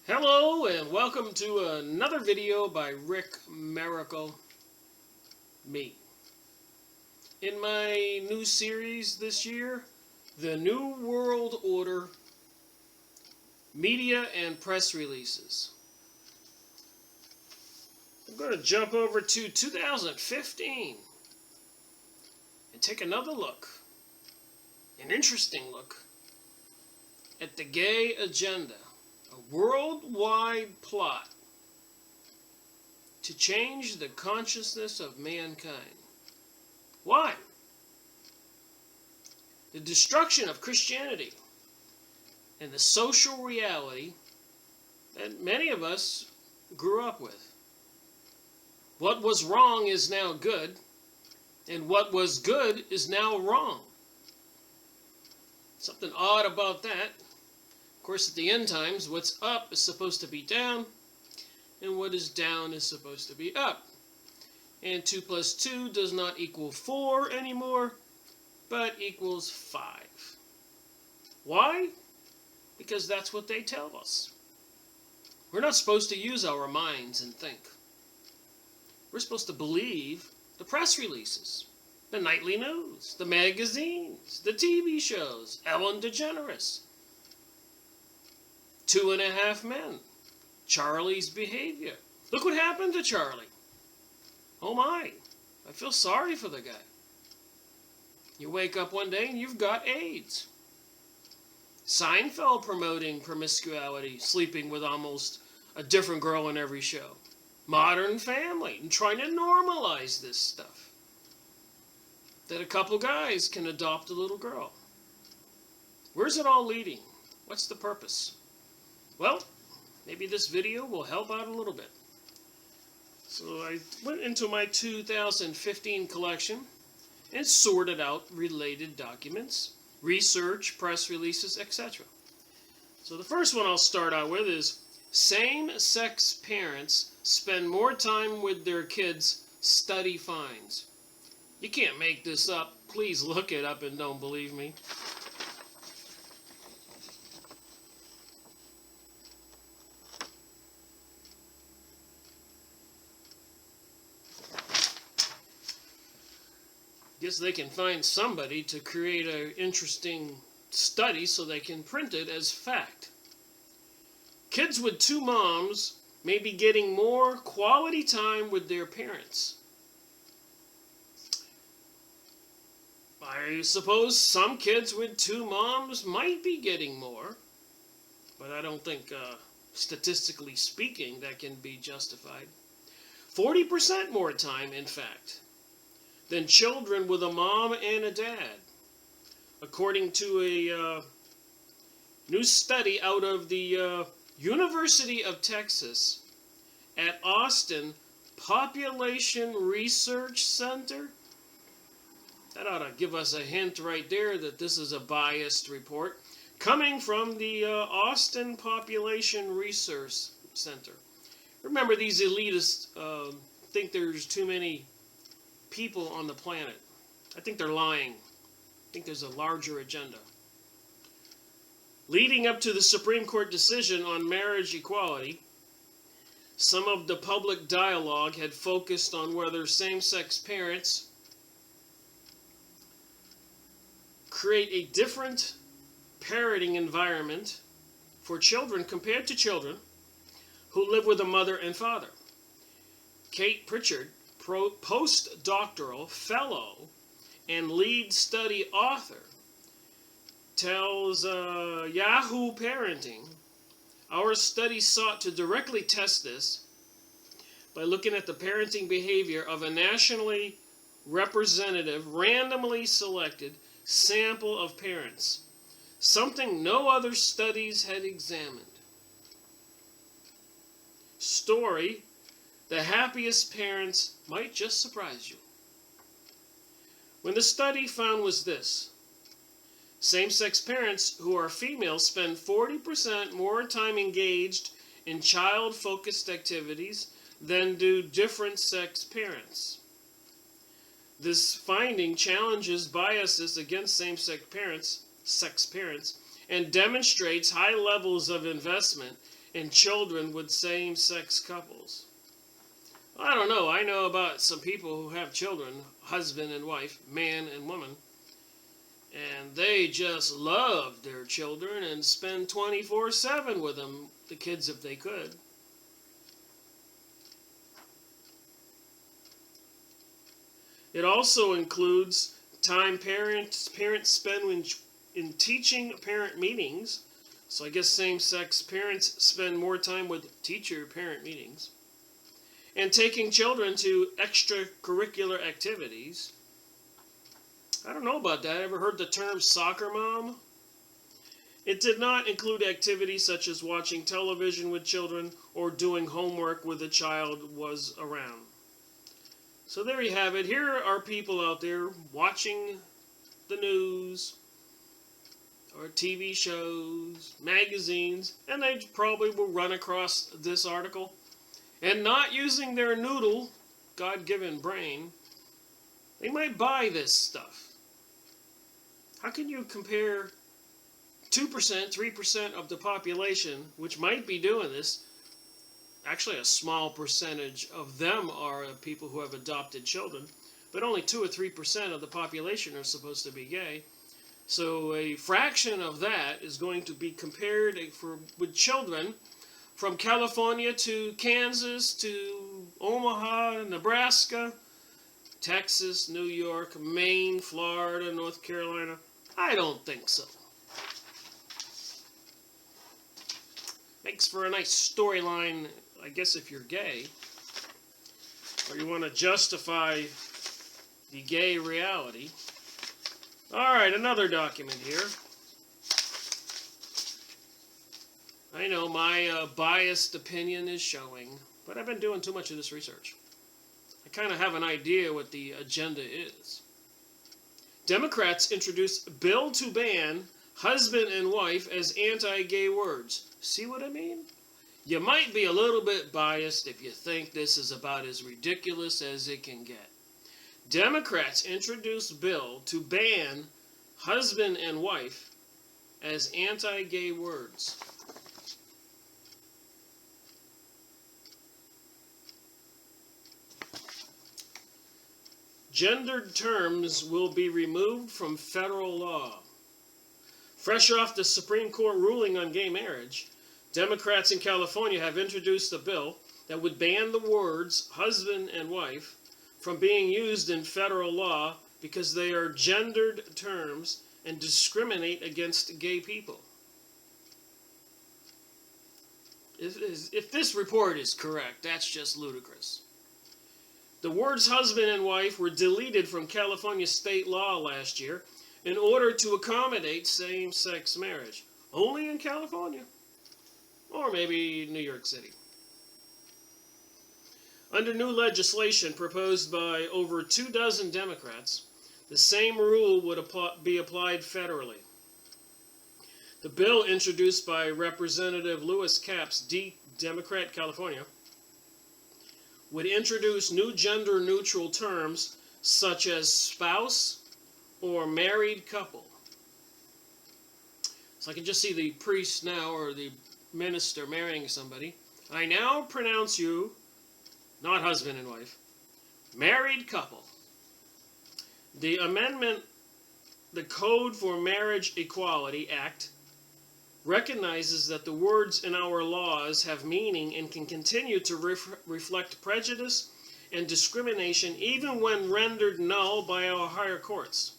Hello and welcome to another video by Rick Miracle Me. In my new series this year, The New World Order, Media and Press Releases. I'm going to jump over to 2015 and take another look, an interesting look, at the gay agenda. A worldwide plot to change the consciousness of mankind. Why? The destruction of Christianity and the social reality that many of us grew up with. What was wrong is now good, and what was good is now wrong. Something odd about that. Of course, at the end times, what's up is supposed to be down, and what is down is supposed to be up. And 2 plus 2 does not equal 4 anymore, but equals 5. Why? Because that's what they tell us. We're not supposed to use our minds and think. We're supposed to believe the press releases, the nightly news, the magazines, the TV shows, Ellen DeGeneres, 2.5 Men, Charlie's Behavior. Look what happened to Charlie. Oh my, I feel sorry for the guy. You wake up one day and you've got AIDS. Seinfeld promoting promiscuity, sleeping with almost a different girl in every show. Modern Family, and trying to normalize this stuff. That a couple guys can adopt a little girl. Where's it all leading? What's the purpose? Well, maybe this video will help out a little bit. So I went into my 2015 collection and sorted out related documents, research, press releases, etc. So the first one I'll start out with is same-sex parents spend more time with their kids, study finds. You can't make this up. Please look it up and don't believe me. Guess they can find somebody to create an interesting study so they can print it as fact. Kids with 2 moms may be getting more quality time with their parents. I suppose some kids with 2 moms might be getting more, but I don't think, statistically speaking, that can be justified. 40% more time, in fact, than children with a mom and a dad, according to a new study out of the University of Texas at Austin Population Research Center. That ought to give us a hint right there that this is a biased report coming from the Austin Population Research Center. Remember, these elitists think there's too many people on the planet. I think they're lying. I think there's a larger agenda. Leading up to the Supreme Court decision on marriage equality, some of the public dialogue had focused on whether same-sex parents create a different parenting environment for children compared to children who live with a mother and father. Kate Pritchard, postdoctoral fellow and lead study author, tells Yahoo Parenting, our study sought to directly test this by looking at the parenting behavior of a nationally representative, randomly selected sample of parents, something no other studies had examined. Story: the happiest parents might just surprise you. When the study found was this: same-sex parents who are female spend 40% more time engaged in child-focused activities than do different-sex parents. This finding challenges biases against same-sex parents, and demonstrates high levels of investment and children with same-sex couples. I don't know. I know about some people who have children, husband and wife, man and woman, and they just love their children and spend 24/7 with them, the kids if they could. It also includes time parents spend in teaching parent meetings. So I guess same-sex parents spend more time with teacher-parent meetings. And taking children to extracurricular activities. I don't know about that. Ever heard the term soccer mom? It did not include activities such as watching television with children or doing homework when the child was around. So there you have it. Here are people out there watching the news or TV shows, magazines, and they probably will run across this article. And not using their noodle, God-given brain, they might buy this stuff. How can you compare 2%, 3% of the population, which might be doing this? Actually, a small percentage of them are people who have adopted children, but only 2 or 3% of the population are supposed to be gay. So a fraction of that is going to be compared with children from California to Kansas to Omaha, Nebraska, Texas, New York, Maine, Florida, North Carolina. I don't think so. Makes for a nice storyline, I guess, if you're gay, or you want to justify the gay reality. Alright, another document here. I know my biased opinion is showing, but I've been doing too much of this research. I kind of have an idea what the agenda is. Democrats introduced a bill to ban husband and wife as anti-gay words. See what I mean? You might be a little bit biased if you think this is about as ridiculous as it can get. Democrats introduced bill to ban husband and wife as anti-gay words. Gendered terms will be removed from federal law. Fresh off the Supreme Court ruling on gay marriage, Democrats in California have introduced a bill that would ban the words husband and wife from being used in federal law because they are gendered terms and discriminate against gay people. If this report is correct, that's just ludicrous. The words husband and wife were deleted from California state law last year in order to accommodate same-sex marriage. Only in California. Or maybe New York City. Under new legislation proposed by over 24 Democrats, the same rule would be applied federally. The bill introduced by Representative Lewis Capps, Democrat, California, would introduce new gender-neutral terms such as spouse or married couple. So I can just see the priest now or the minister marrying somebody. I now pronounce you, not husband and wife, married couple. The amendment, the Code for Marriage Equality Act, recognizes that the words in our laws have meaning and can continue to reflect prejudice and discrimination even when rendered null by our higher courts.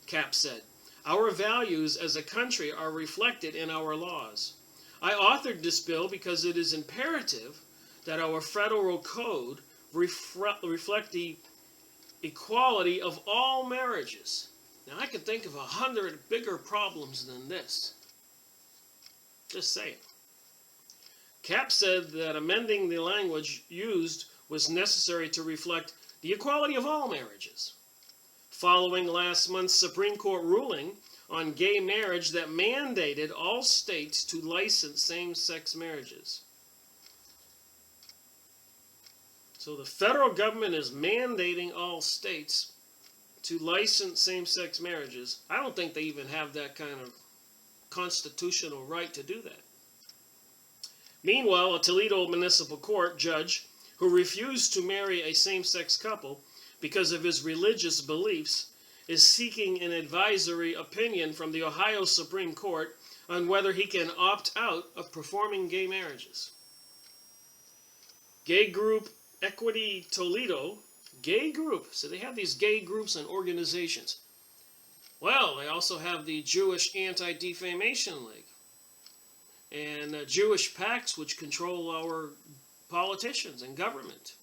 Capps said, "Our values as a country are reflected in our laws. I authored this bill because it is imperative that our federal code reflect the equality of all marriages." Now, I can think of 100 bigger problems than this. Just saying. Capps said that amending the language used was necessary to reflect the equality of all marriages. Following last month's Supreme Court ruling on gay marriage that mandated all states to license same-sex marriages. So the federal government is mandating all states to license same-sex marriages. I don't think they even have that kind of constitutional right to do that. Meanwhile, a Toledo municipal court judge who refused to marry a same-sex couple because of his religious beliefs is seeking an advisory opinion from the Ohio Supreme Court on whether he can opt out of performing gay marriages. Gay group Equity Toledo, gay group, so they have these gay groups and organizations. Well, they also have the Jewish Anti-Defamation League and Jewish PACs, which control our politicians and government.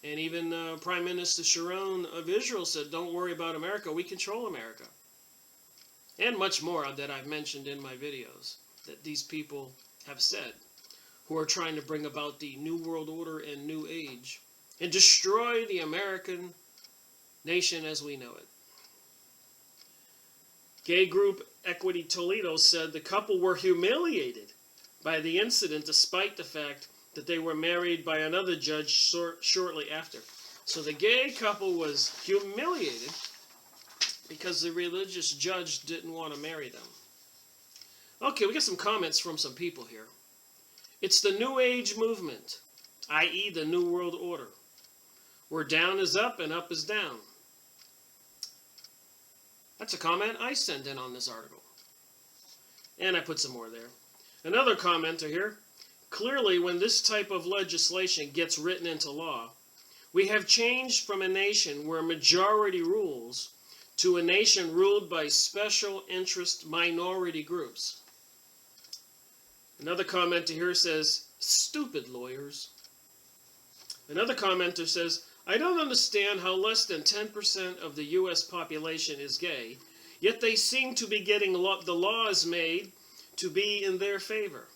And even Prime Minister Sharon of Israel said, don't worry about America, we control America. And much more that I've mentioned in my videos that these people have said, who are trying to bring about the New World Order and New Age and destroy the American nation as we know it. Gay group Equity Toledo said the couple were humiliated by the incident despite the fact that they were married by another judge shortly after. So the gay couple was humiliated because the religious judge didn't want to marry them. Okay, we got some comments from some people here. It's the New Age movement, i.e. the New World Order, where down is up and up is down. That's a comment I sent in on this article. And I put some more there. Another commenter here. Clearly, when this type of legislation gets written into law, we have changed from a nation where majority rules to a nation ruled by special interest minority groups. Another commenter here says, stupid lawyers. Another commenter says, I don't understand how less than 10% of the U.S. population is gay, yet they seem to be getting the laws made to be in their favor.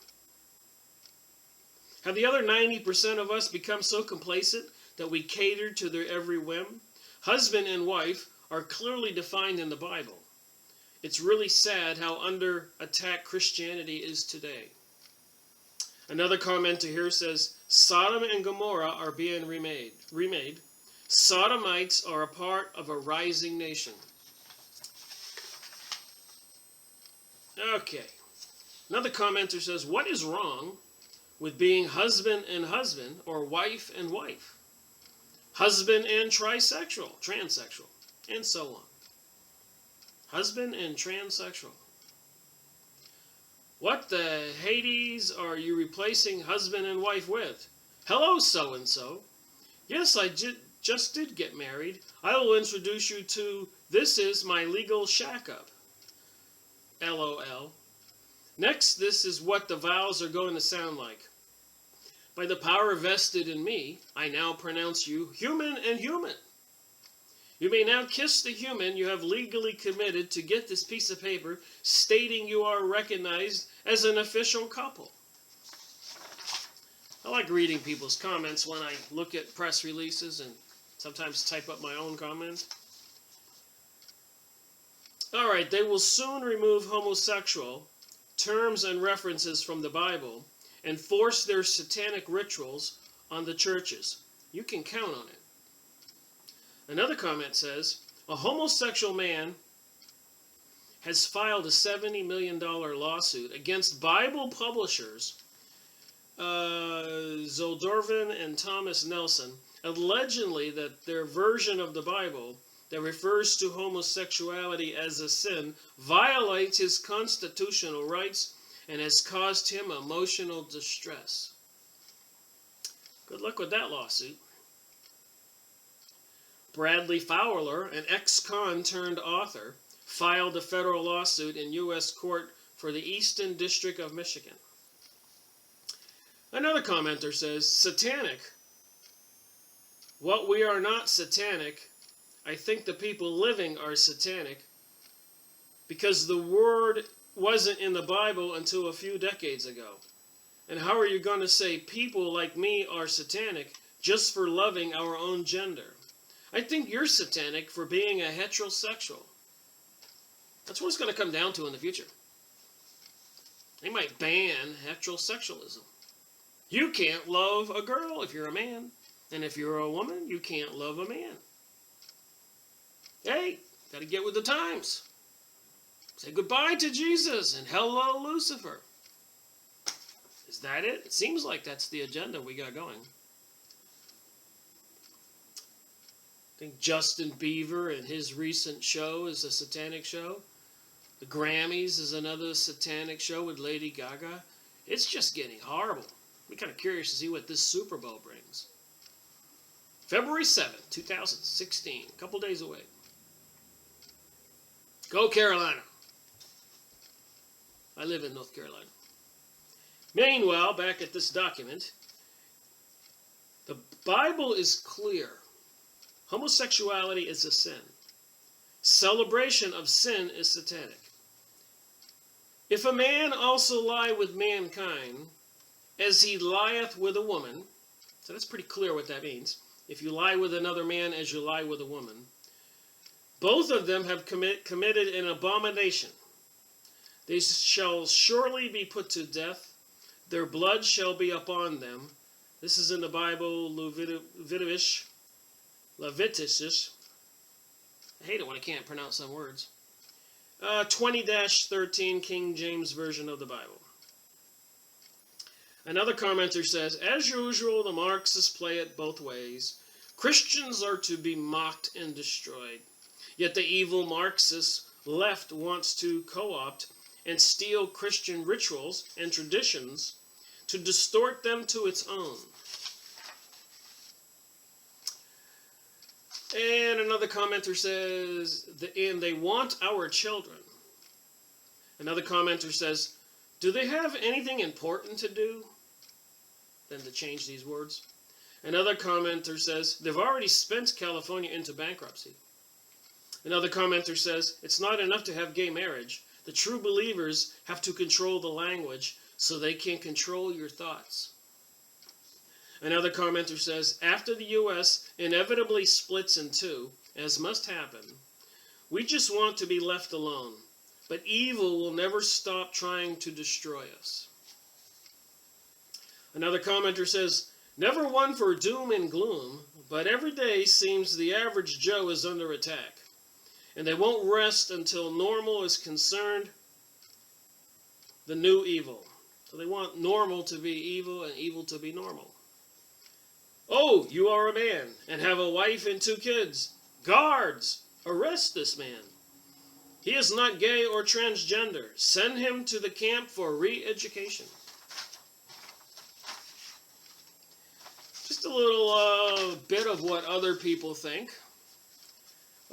Have the other 90% of us become so complacent that we cater to their every whim? Husband and wife are clearly defined in the Bible. It's really sad how under attack Christianity is today. Another commenter here says, Sodom and Gomorrah are being remade. Sodomites are a part of a rising nation. Okay. Another commenter says, what is wrong with being husband and husband or wife and wife? Husband and transsexual, and so on. Husband and transsexual. What the Hades are you replacing husband and wife with? Hello, so-and-so. Yes, I just did get married. I will introduce you to, this is my legal shack-up. LOL. Next, this is what the vows are going to sound like. By the power vested in me, I now pronounce you human and human. You may now kiss the human you have legally committed to get this piece of paper stating you are recognized as an official couple. I like reading people's comments when I look at press releases and sometimes type up my own comments. Alright, they will soon remove homosexual terms and references from the Bible and force their satanic rituals on the churches. You can count on it. Another comment says, a homosexual man has filed a $70 million lawsuit against Bible publishers Zoldorvan and Thomas Nelson, allegedly that their version of the Bible that refers to homosexuality as a sin violates his constitutional rights and has caused him emotional distress. Good luck with that lawsuit. Bradley Fowler, an ex-con turned author, filed a federal lawsuit in U.S. court for the Eastern District of Michigan. Another commenter says, satanic. What we are not satanic, I think the people living are satanic because the word wasn't in the Bible until a few decades ago. And how are you going to say people like me are satanic just for loving our own gender? I think you're satanic for being a heterosexual. That's what it's going to come down to in the future. They might ban heterosexualism. You can't love a girl if you're a man. And if you're a woman, you can't love a man. Hey, got to get with the times. Say goodbye to Jesus and hello, Lucifer. Is that it? It seems like that's the agenda we got going. I think Justin Bieber and his recent show is a satanic show. The Grammys is another satanic show with Lady Gaga. It's just getting horrible. I'm kind of curious to see what this Super Bowl brings. February 7th, 2016. A couple days away. Go Carolina. I live in North Carolina. Meanwhile, back at this document, the Bible is clear. Homosexuality is a sin. Celebration of sin is satanic. If a man also lie with mankind, as he lieth with a woman, so that's pretty clear what that means. If you lie with another man as you lie with a woman, both of them have committed an abomination. They shall surely be put to death. Their blood shall be upon them. This is in the Bible, Leviticus. I hate it when I can't pronounce some words. 20-13 King James Version of the Bible. Another commenter says, as usual, the Marxists play it both ways. Christians are to be mocked and destroyed. Yet the evil Marxist left wants to co-opt and steal Christian rituals and traditions to distort them to its own. And another commenter says, and they want our children. Another commenter says, do they have anything important to do? Then to change these words. Another commenter says, they've already spent California into bankruptcy. Another commenter says, it's not enough to have gay marriage. The true believers have to control the language so they can control your thoughts. Another commenter says, after the U.S. inevitably splits in two, as must happen, we just want to be left alone. But evil will never stop trying to destroy us. Another commenter says, never one for doom and gloom, but every day seems the average Joe is under attack. And they won't rest until normal is concerned, the new evil. So they want normal to be evil and evil to be normal. Oh, you are a man and have a wife and 2 kids. Guards, arrest this man. He is not gay or transgender. Send him to the camp for re-education. Just a little bit of what other people think.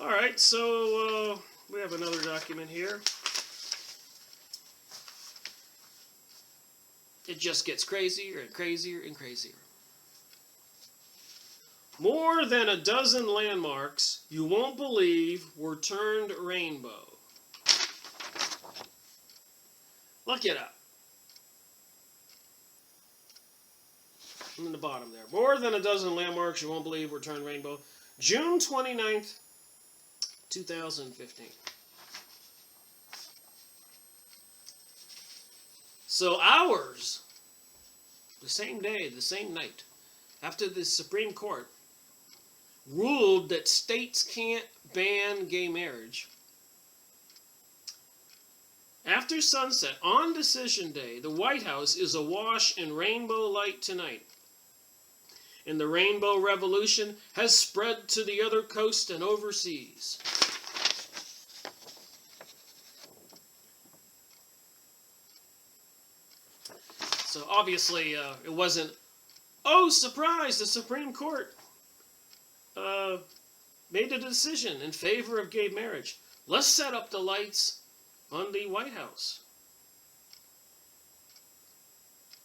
All right, so we have another document here. It just gets crazier and crazier and crazier. More than a dozen landmarks you won't believe were turned rainbow. Look it up. I'm in the bottom there. More than a dozen landmarks you won't believe were turned rainbow. June 29th, 2015. So hours, the same day, the same night, after the Supreme Court ruled that states can't ban gay marriage, after sunset, on decision day, the White House is awash in rainbow light tonight. And the rainbow revolution has spread to the other coast and overseas. So obviously it wasn't, oh, surprise, the Supreme Court made a decision in favor of gay marriage. Let's set up the lights on the White House.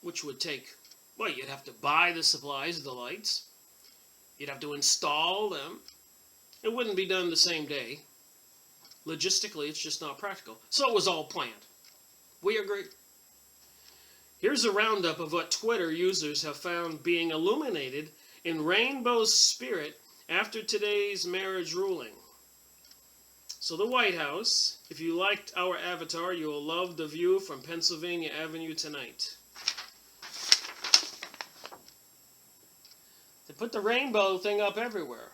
Which would take, well, you'd have to buy the supplies of the lights. You'd have to install them. It wouldn't be done the same day. Logistically, it's just not practical. So it was all planned. We agree. Here's a roundup of what Twitter users have found being illuminated in rainbow spirit after today's marriage ruling. So the White House, if you liked our avatar, you will love the view from Pennsylvania Avenue tonight. They put the rainbow thing up everywhere.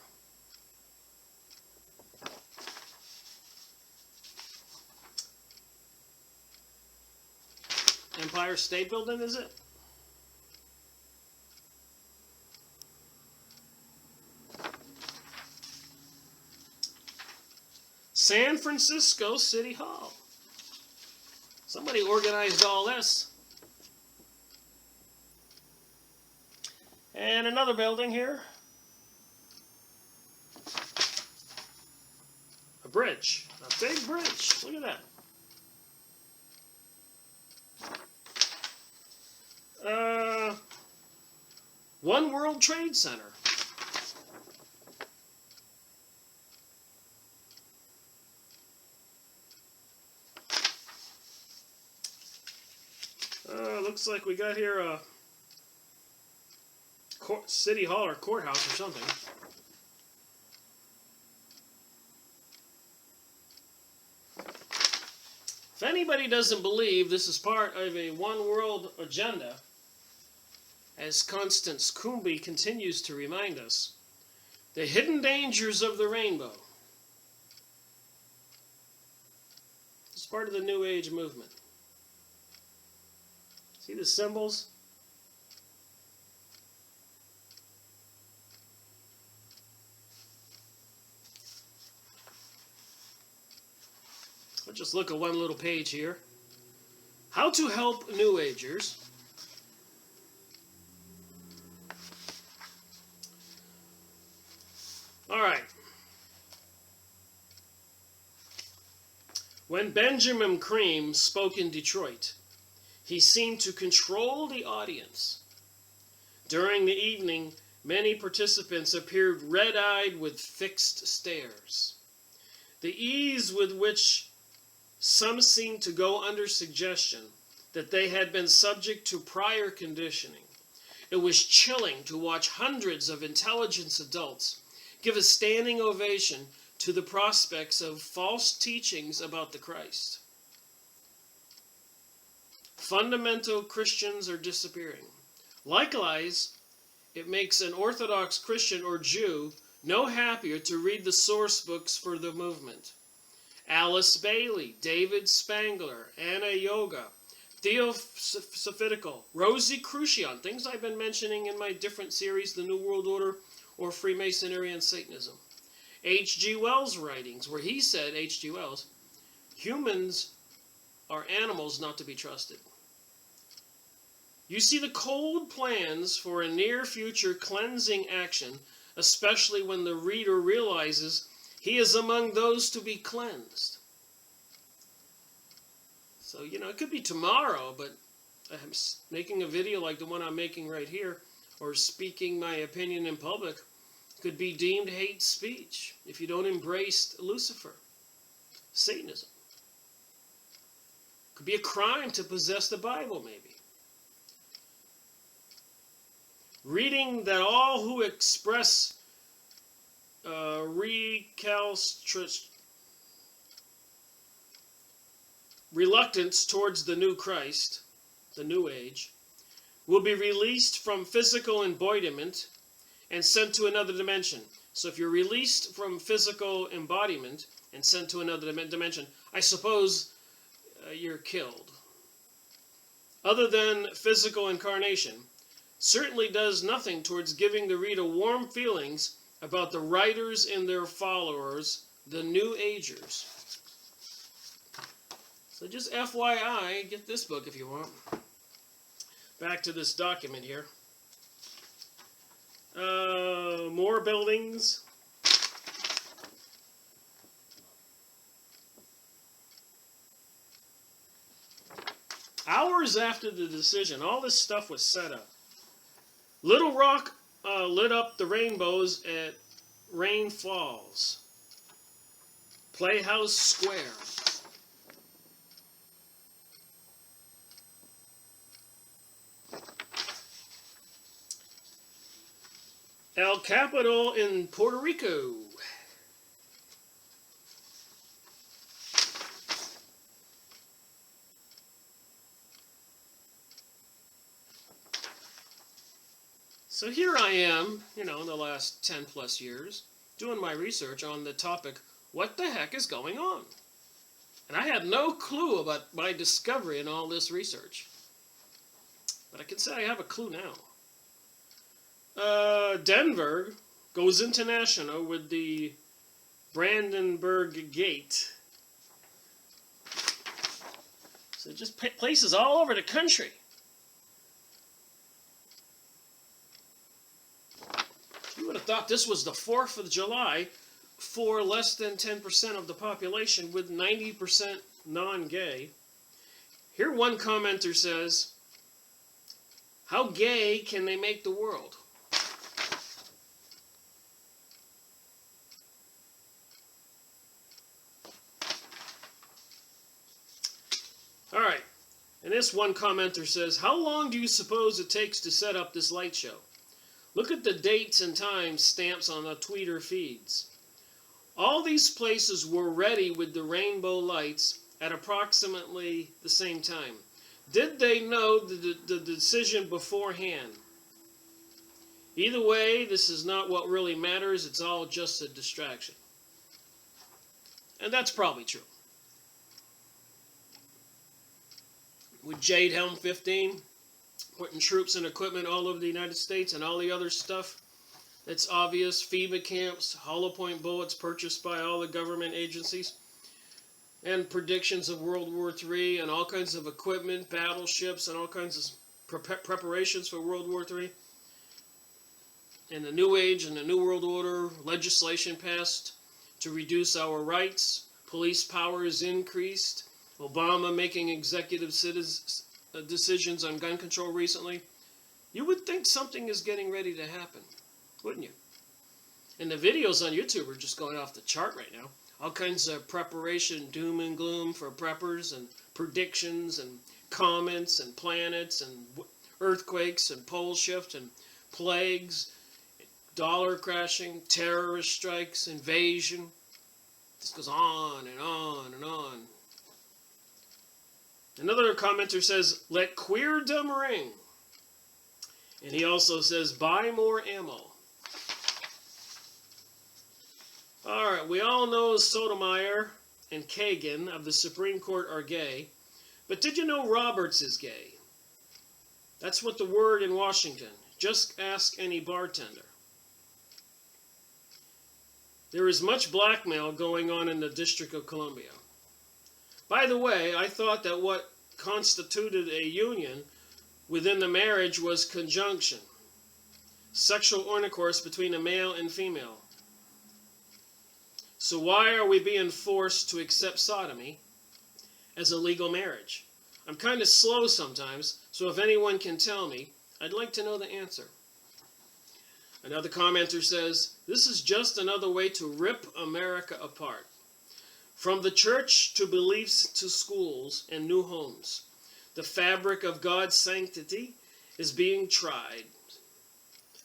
Empire State Building, is it? San Francisco City Hall. Somebody organized all this. And another building here. A bridge. A big bridge. Look at that. One World Trade Center. Looks like we got here a city hall or courthouse or something. If anybody doesn't believe this is part of a one world agenda, as Constance Coombe continues to remind us, the hidden dangers of the rainbow. It's part of the New Age movement. See the symbols? Let's just look at one little page here. How to help New Agers. All right. When Benjamin Creme spoke in Detroit, he seemed to control the audience. During the evening, many participants appeared red-eyed with fixed stares. The ease with which some seemed to go under suggestion that they had been subject to prior conditioning. It was chilling to watch hundreds of intelligent adults give a standing ovation to the prospects of false teachings about the Christ. Fundamental Christians are disappearing. Likewise, it makes an Orthodox Christian or Jew no happier to read the source books for the movement. Alice Bailey, David Spangler, Anna Yoga, Theosophitical, Rosie Crucian, things I've been mentioning in my different series, The New World Order or Freemasonry and Satanism. H.G. Wells' writings, where he said, H.G. Wells, humans are animals not to be trusted. You see the cold plans for a near future cleansing action, especially when the reader realizes he is among those to be cleansed. So, it could be tomorrow, but I'm making a video like the one I'm making right here, or speaking my opinion in public, could be deemed hate speech if you don't embrace Lucifer, Satanism. Could be a crime to possess the Bible, maybe. Reading that all who express reluctance towards the new Christ, the New Age, will be released from physical embodiment and sent to another dimension. So if you're released from physical embodiment and sent to another dimension, I suppose you're killed. Other than physical incarnation, certainly does nothing towards giving the reader warm feelings about the writers and their followers, the New Agers. So just FYI, get this book if you want. Back to this document here. More buildings. Hours after the decision, all this stuff was set up. Little Rock lit up the rainbows at Rain Falls, Playhouse Square. El Capital in Puerto Rico. So here I am, in the last 10 plus years, doing my research on the topic, what the heck is going on? And I had no clue about my discovery in all this research. But I can say I have a clue now. Denver goes international with the Brandenburg Gate. So just places all over the country. You would have thought this was the 4th of July for less than 10% of the population, with 90% non-gay. Here one commenter says, "How gay can they make the world?" All right, and this one commenter says, "How long do you suppose it takes to set up this light show? Look at the dates and times stamps on the Twitter feeds. All these places were ready with the rainbow lights at approximately the same time. Did they know the decision beforehand? Either way, this is not what really matters. It's all just a distraction." And that's probably true. With Jade Helm 15, putting troops and equipment all over the United States and all the other stuff, it's obvious. FEMA camps, hollow point bullets purchased by all the government agencies, and predictions of World War III, and all kinds of equipment, battleships, and all kinds of preparations for World War III. And the New Age and the New World Order, legislation passed to reduce our rights, police powers increased, Obama making executive decisions on gun control recently. You would think something is getting ready to happen, wouldn't you? And the videos on YouTube are just going off the chart right now. All kinds of preparation, doom and gloom for preppers, and predictions, and comets, and planets, and earthquakes, and pole shift, and plagues, dollar crashing, terrorist strikes, invasion. This goes on and on and on. Another commenter says, "Let queerdom ring." And he also says, "Buy more ammo." All right, we all know Sotomayor and Kagan of the Supreme Court are gay, but did you know Roberts is gay? That's what the word in Washington. Just ask any bartender. There is much blackmail going on in the District of Columbia. By the way, I thought that what constituted a union within the marriage was conjunction, sexual intercourse between a male and female. So why are we being forced to accept sodomy as a legal marriage? I'm kind of slow sometimes, so if anyone can tell me, I'd like to know the answer. Another commenter says, "This is just another way to rip America apart. From the church to beliefs to schools and new homes, the fabric of God's sanctity is being tried.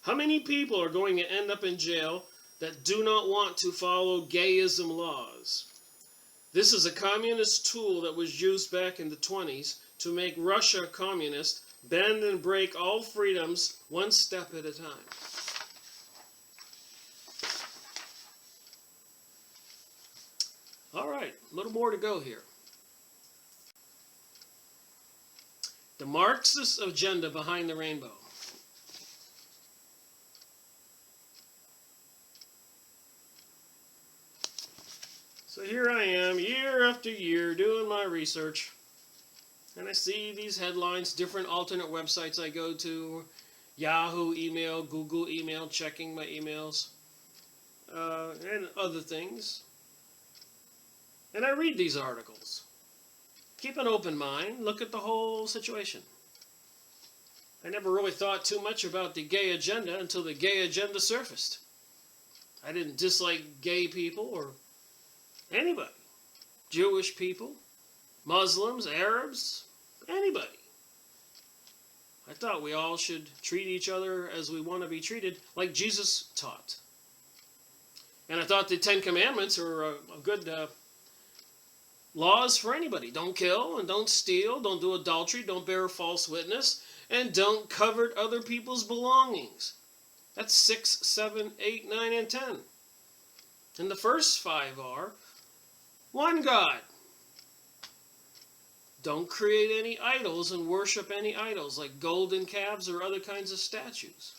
How many people are going to end up in jail that do not want to follow gayism laws? This is a communist tool that was used back in the 20s to make Russia communist, bend and break all freedoms one step at a time." All right, a little more to go here. The Marxist agenda behind the rainbow. So here I am, year after year, doing my research, and I see these headlines, different alternate websites I go to, Yahoo email, Google email, checking my emails, and other things. And I read these articles. Keep an open mind. Look at the whole situation. I never really thought too much about the gay agenda until the gay agenda surfaced. I didn't dislike gay people or anybody. Jewish people, Muslims, Arabs, anybody. I thought we all should treat each other as we want to be treated, like Jesus taught. And I thought the 10 Commandments are a good laws for anybody. Don't kill and don't steal, don't do adultery, don't bear false witness, and don't covet other people's belongings. That's 6, 7, 8, 9, and 10. And the first 5 are one God. Don't create any idols and worship any idols like golden calves or other kinds of statues.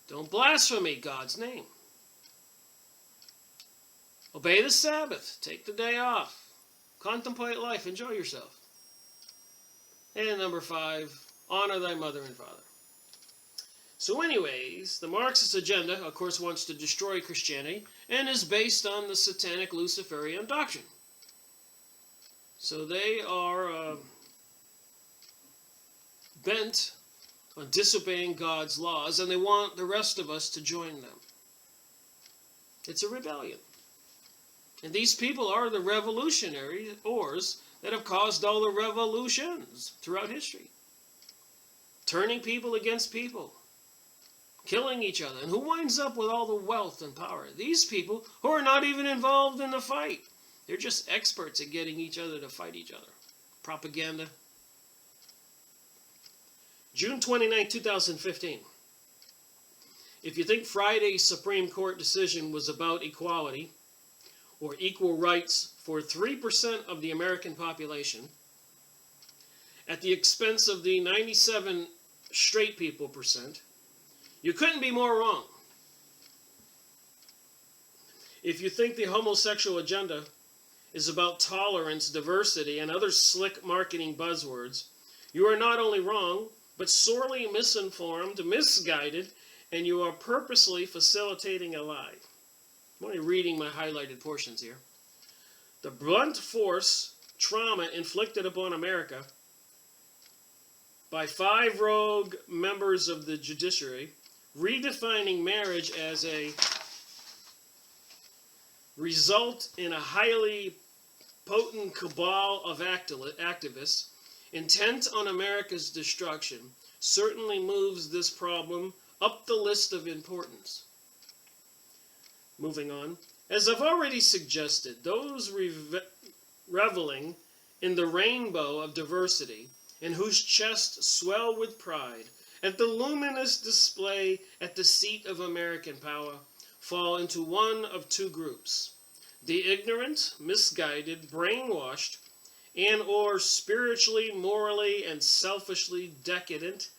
Don't blaspheme God's name. Obey the Sabbath. Take the day off. Contemplate life. Enjoy yourself. And number 5, honor thy mother and father. So anyways, the Marxist agenda, of course, wants to destroy Christianity and is based on the satanic Luciferian doctrine. So they are bent on disobeying God's laws, and they want the rest of us to join them. It's a rebellion. And these people are the revolutionary oars that have caused all the revolutions throughout history. Turning people against people. Killing each other. And who winds up with all the wealth and power? These people who are not even involved in the fight. They're just experts at getting each other to fight each other. Propaganda. June 29, 2015. If you think Friday's Supreme Court decision was about equality or equal rights for 3% of the American population at the expense of the 97 straight people percent, you couldn't be more wrong. If you think the homosexual agenda is about tolerance, diversity, and other slick marketing buzzwords, you are not only wrong, but sorely misinformed, misguided, and you are purposely facilitating a lie. I'm only reading my highlighted portions here. The blunt force trauma inflicted upon America by 5 rogue members of the judiciary, redefining marriage as a result in a highly potent cabal of activists intent on America's destruction, certainly moves this problem up the list of importance. Moving on. As I've already suggested, those reveling in the rainbow of diversity and whose chests swell with pride at the luminous display at the seat of American power fall into one of 2 groups. The ignorant, misguided, brainwashed, and or spiritually, morally, and selfishly decadent,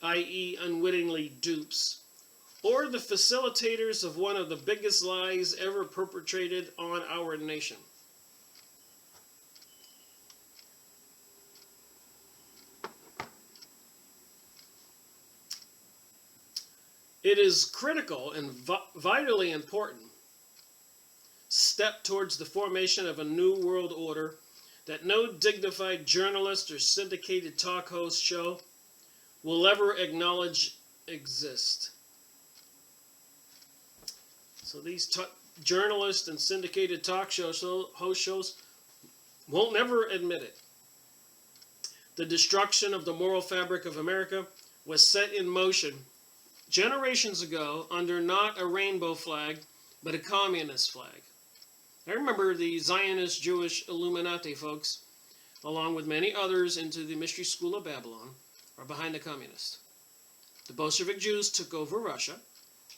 i.e. unwittingly dupes, or the facilitators of one of the biggest lies ever perpetrated on our nation. It is critical and vitally important step towards the formation of a new world order that no dignified journalist or syndicated talk host show will ever acknowledge exist. So these journalists and syndicated talk host shows won't never admit it. The destruction of the moral fabric of America was set in motion generations ago under not a rainbow flag, but a communist flag. I remember the Zionist Jewish Illuminati folks, along with many others into the Mystery School of Babylon, are behind the communists. The Bolshevik Jews took over Russia,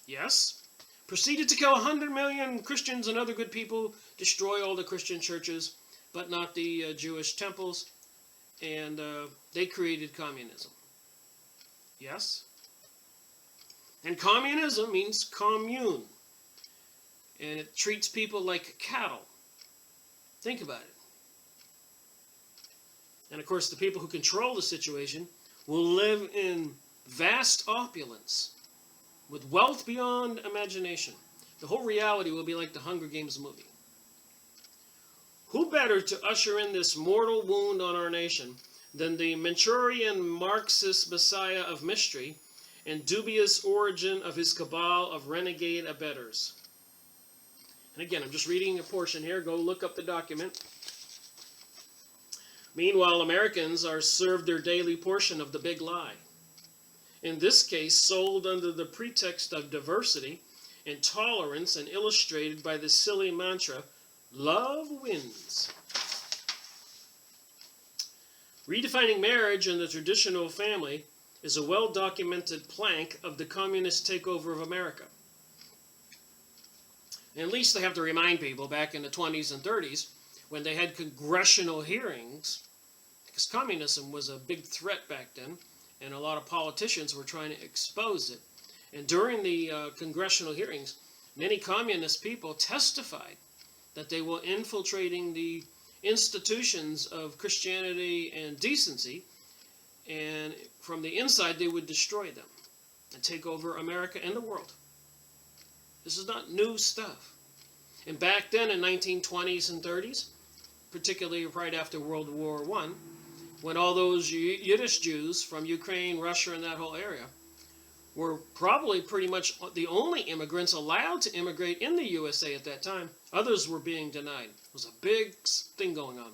yes, proceeded to kill 100 million Christians and other good people, destroy all the Christian churches, but not the Jewish temples, and they created communism. Yes? And communism means commune. And it treats people like cattle. Think about it. And of course, the people who control the situation will live in vast opulence, with wealth beyond imagination. The whole reality will be like the Hunger Games movie. Who better to usher in this mortal wound on our nation than the Manchurian Marxist messiah of mystery and dubious origin of his cabal of renegade abettors? And again, I'm just reading a portion here. Go look up the document. Meanwhile, Americans are served their daily portion of the big lie. In this case, sold under the pretext of diversity and tolerance and illustrated by the silly mantra, love wins. Redefining marriage and the traditional family is a well-documented plank of the communist takeover of America. And at least they have to remind people back in the 20s and 30s when they had congressional hearings, because communism was a big threat back then, and a lot of politicians were trying to expose it. And during the congressional hearings, many communist people testified that they were infiltrating the institutions of Christianity and decency, and from the inside they would destroy them and take over America and the world. This is not new stuff. And back then in 1920s and 30s, particularly right after World War I, when all those Yiddish Jews from Ukraine, Russia, and that whole area were probably pretty much the only immigrants allowed to immigrate in the USA at that time. Others were being denied. It was a big thing going on.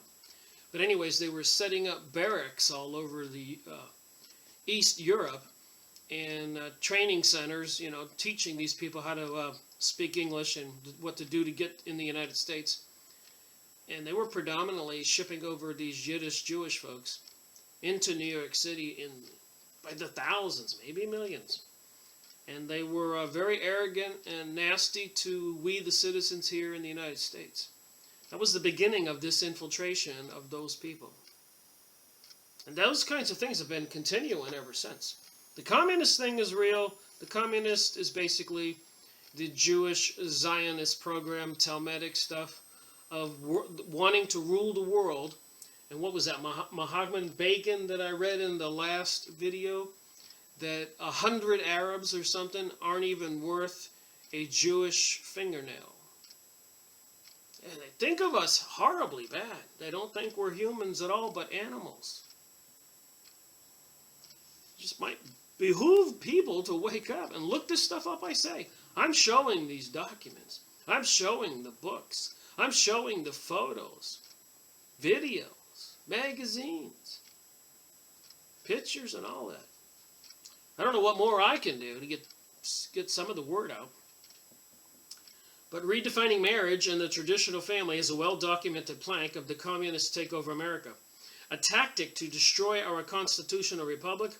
But anyways, they were setting up barracks all over the East Europe and training centers, teaching these people how to speak English and what to do to get in the United States. And they were predominantly shipping over these Yiddish Jewish folks into New York City by the thousands, maybe millions. And they were very arrogant and nasty to we, the citizens here in the United States. That was the beginning of this infiltration of those people. And those kinds of things have been continuing ever since. The communist thing is real. The communist is basically the Jewish Zionist program, Talmudic stuff, of wanting to rule the world. And what was that, Mahatma Begin that I read in the last video? That 100 Arabs or something aren't even worth a Jewish fingernail. And they think of us horribly bad. They don't think we're humans at all, but animals. It just might behoove people to wake up and look this stuff up. I say, I'm showing these documents. I'm showing the books. I'm showing the photos, videos, magazines, pictures, and all that. I don't know what more I can do to get some of the word out. But redefining marriage and the traditional family is a well-documented plank of the communist takeover America, a tactic to destroy our constitutional republic,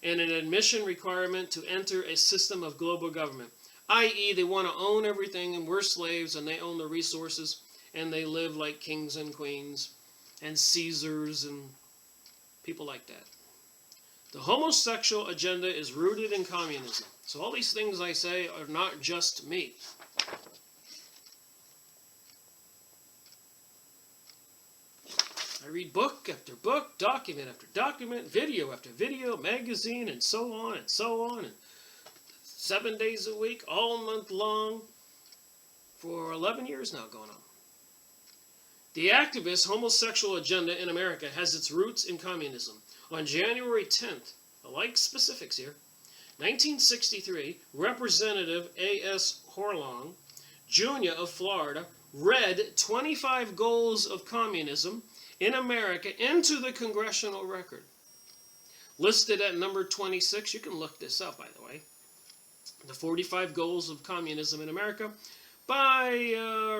and an admission requirement to enter a system of global government, i.e. they want to own everything and we're slaves and they own the resources and they live like kings and queens and Caesars and people like that. The homosexual agenda is rooted in communism. So all these things I say are not just me. I read book after book, document after document, video after video, magazine, and so on and so on, and 7 days a week, all month long, for 11 years now going on. The activist homosexual agenda in America has its roots in communism. On January 10th, I like specifics here, 1963, Representative A.S. Horlong, Jr. of Florida, read 25 goals of communism in America into the congressional record. Listed at number 26, you can look this up, by the way. The 45 Goals of Communism in America by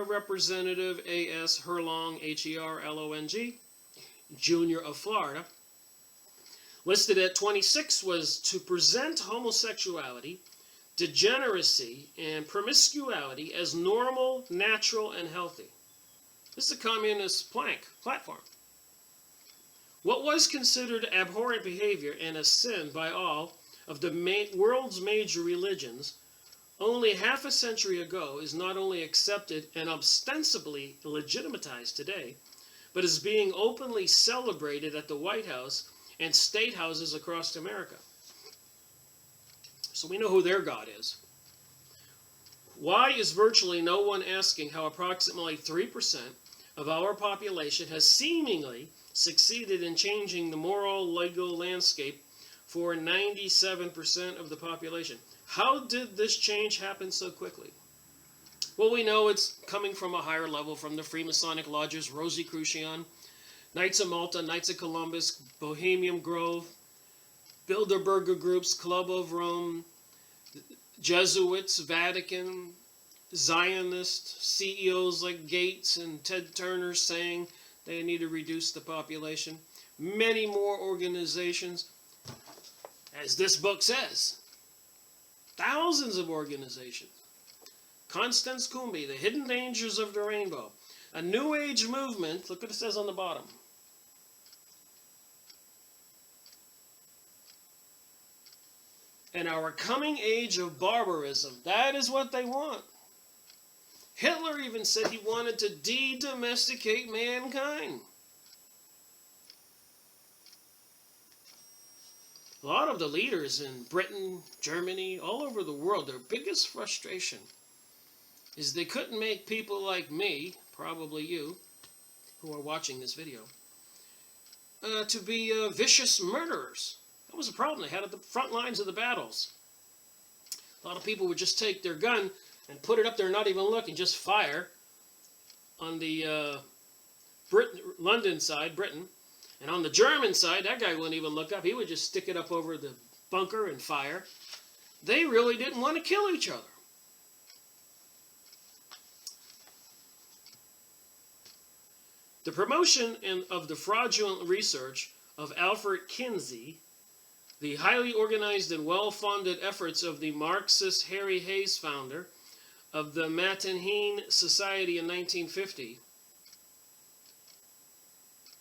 Representative A.S. Herlong, H-E-R-L-O-N-G, Jr. of Florida. Listed at 26 was to present homosexuality, degeneracy, and promiscuity as normal, natural, and healthy. This is a communist platform. What was considered abhorrent behavior and a sin by all of the world's major religions only half a century ago is not only accepted and ostensibly legitimatized today, but is being openly celebrated at the White House and state houses across America. So we know who their God is. Why is virtually no one asking how approximately 3% of our population has seemingly succeeded in changing the moral, legal landscape for 97% of the population? How did this change happen so quickly? Well, we know it's coming from a higher level, from the Freemasonic lodges, Rosicrucian, Knights of Malta, Knights of Columbus, Bohemian Grove, Bilderberger groups, Club of Rome, Jesuits, Vatican, Zionists, CEOs like Gates and Ted Turner saying they need to reduce the population. Many more organizations, as this book says, thousands of organizations. Constance Kumbi, The Hidden Dangers of the Rainbow, a New Age movement. Look what it says on the bottom. And our coming age of barbarism. That is what they want. Hitler even said he wanted to de-domesticate mankind. A lot of the leaders in Britain, Germany, all over the world, their biggest frustration is they couldn't make people like me, probably you, who are watching this video, to be vicious murderers. That was a problem they had at the front lines of the battles. A lot of people would just take their gun and put it up there, not even look, and just fire on the London side, Britain. And on the German side, that guy wouldn't even look up. He would just stick it up over the bunker and fire. They really didn't want to kill each other. The promotion of the fraudulent research of Alfred Kinsey, the highly organized and well-funded efforts of the Marxist Harry Hayes, founder of the Matineen Society in 1950,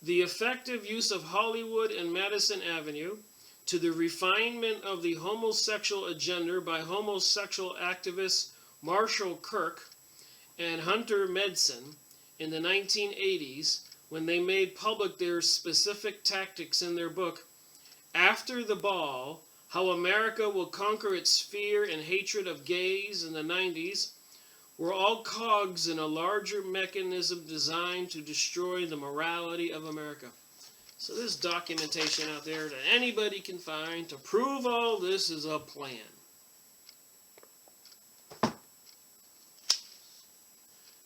the effective use of Hollywood and Madison Avenue to the refinement of the homosexual agenda by homosexual activists Marshall Kirk and Hunter Medson in the 1980s, when they made public their specific tactics in their book, After the Ball, How America Will Conquer Its Fear and Hatred of Gays in the 90s, were all cogs in a larger mechanism designed to destroy the morality of America. So there's documentation out there that anybody can find to prove all this is a plan.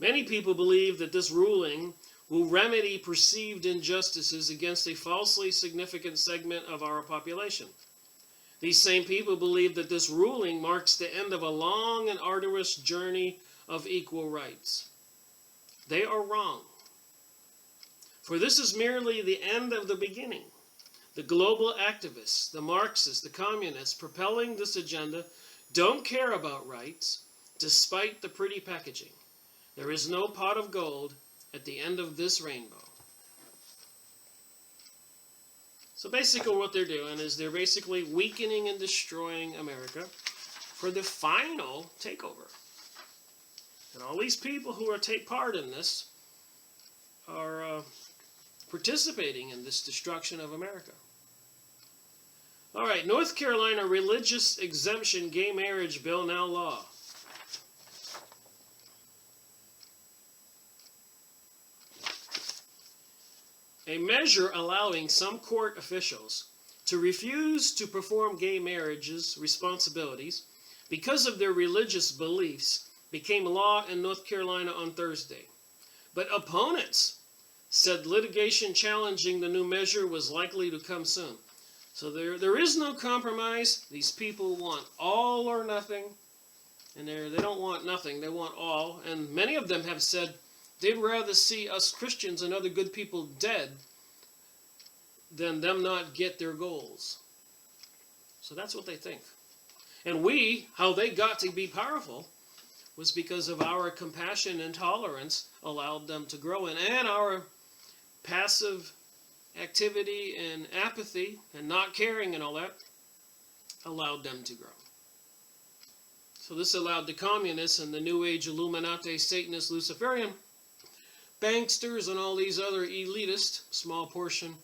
Many people believe that this ruling will remedy perceived injustices against a falsely significant segment of our population. These same people believe that this ruling marks the end of a long and arduous journey of equal rights. They are wrong. For this is merely the end of the beginning. The global activists, the Marxists, the communists propelling this agenda don't care about rights, despite the pretty packaging. There is no pot of gold at the end of this rainbow. So basically what they're doing is they're basically weakening and destroying America for the final takeover. And all these people who are take part in this are participating in this destruction of America. All right, North Carolina religious exemption gay marriage bill now law. A measure allowing some court officials to refuse to perform gay marriage's responsibilities because of their religious beliefs became law in North Carolina on Thursday. But opponents said litigation challenging the new measure was likely to come soon. So there is no compromise. These people want all or nothing, and they don't want nothing. They want all. And many of them have said they'd rather see us Christians and other good people dead than them not get their goals. So that's what they think. And how they got to be powerful was because of our compassion and tolerance allowed them to grow, and our passive activity and apathy and not caring and all that allowed them to grow. So this allowed the communists and the New Age Illuminati, Satanist, Luciferian, banksters, and all these other elitist, small portion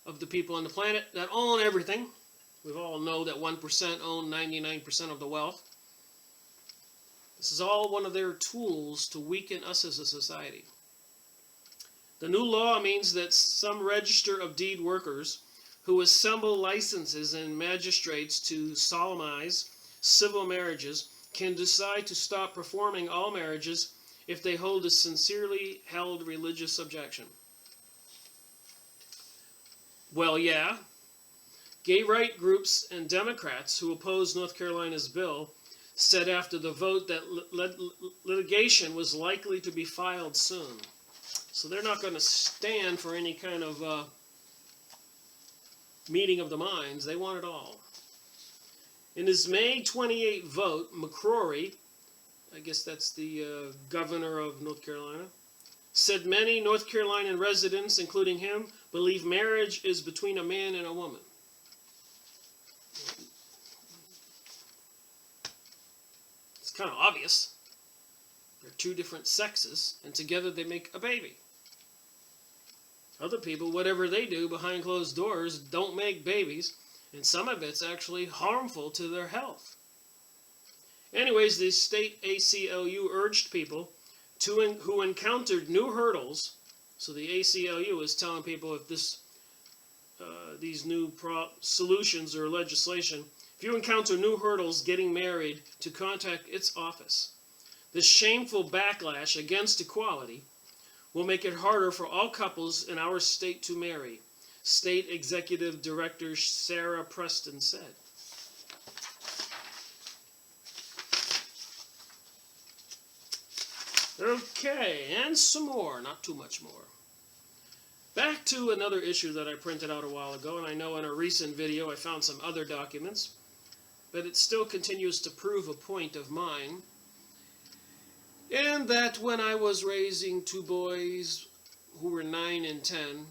of the people on the planet that own everything. We all know that 1% own 99% of the wealth. This is all one of their tools to weaken us as a society. The new law means that some register of deed workers who assemble licenses and magistrates to solemnize civil marriages can decide to stop performing all marriages if they hold a sincerely held religious objection. Well, yeah, gay right groups and Democrats who oppose North Carolina's bill said after the vote that litigation was likely to be filed soon. So they're not going to stand for any kind of meeting of the minds. They want it all. In his May 28 vote, McCrory, I guess that's the governor of North Carolina, said many North Carolinian residents, including him, believe marriage is between a man and a woman. It's kind of obvious. They're two different sexes, and together they make a baby. Other people, whatever they do behind closed doors, don't make babies, and some of it's actually harmful to their health. Anyways, the state ACLU urged people who encountered new hurdles. So the ACLU is telling people if these new solutions or legislation, if you encounter new hurdles getting married, to contact its office. This shameful backlash against equality will make it harder for all couples in our state to marry, State Executive Director Sarah Preston said. Okay, and some more, not too much more. Back to another issue that I printed out a while ago, and I know in a recent video I found some other documents, but it still continues to prove a point of mine. And that when I was raising two boys who were 9 and 10,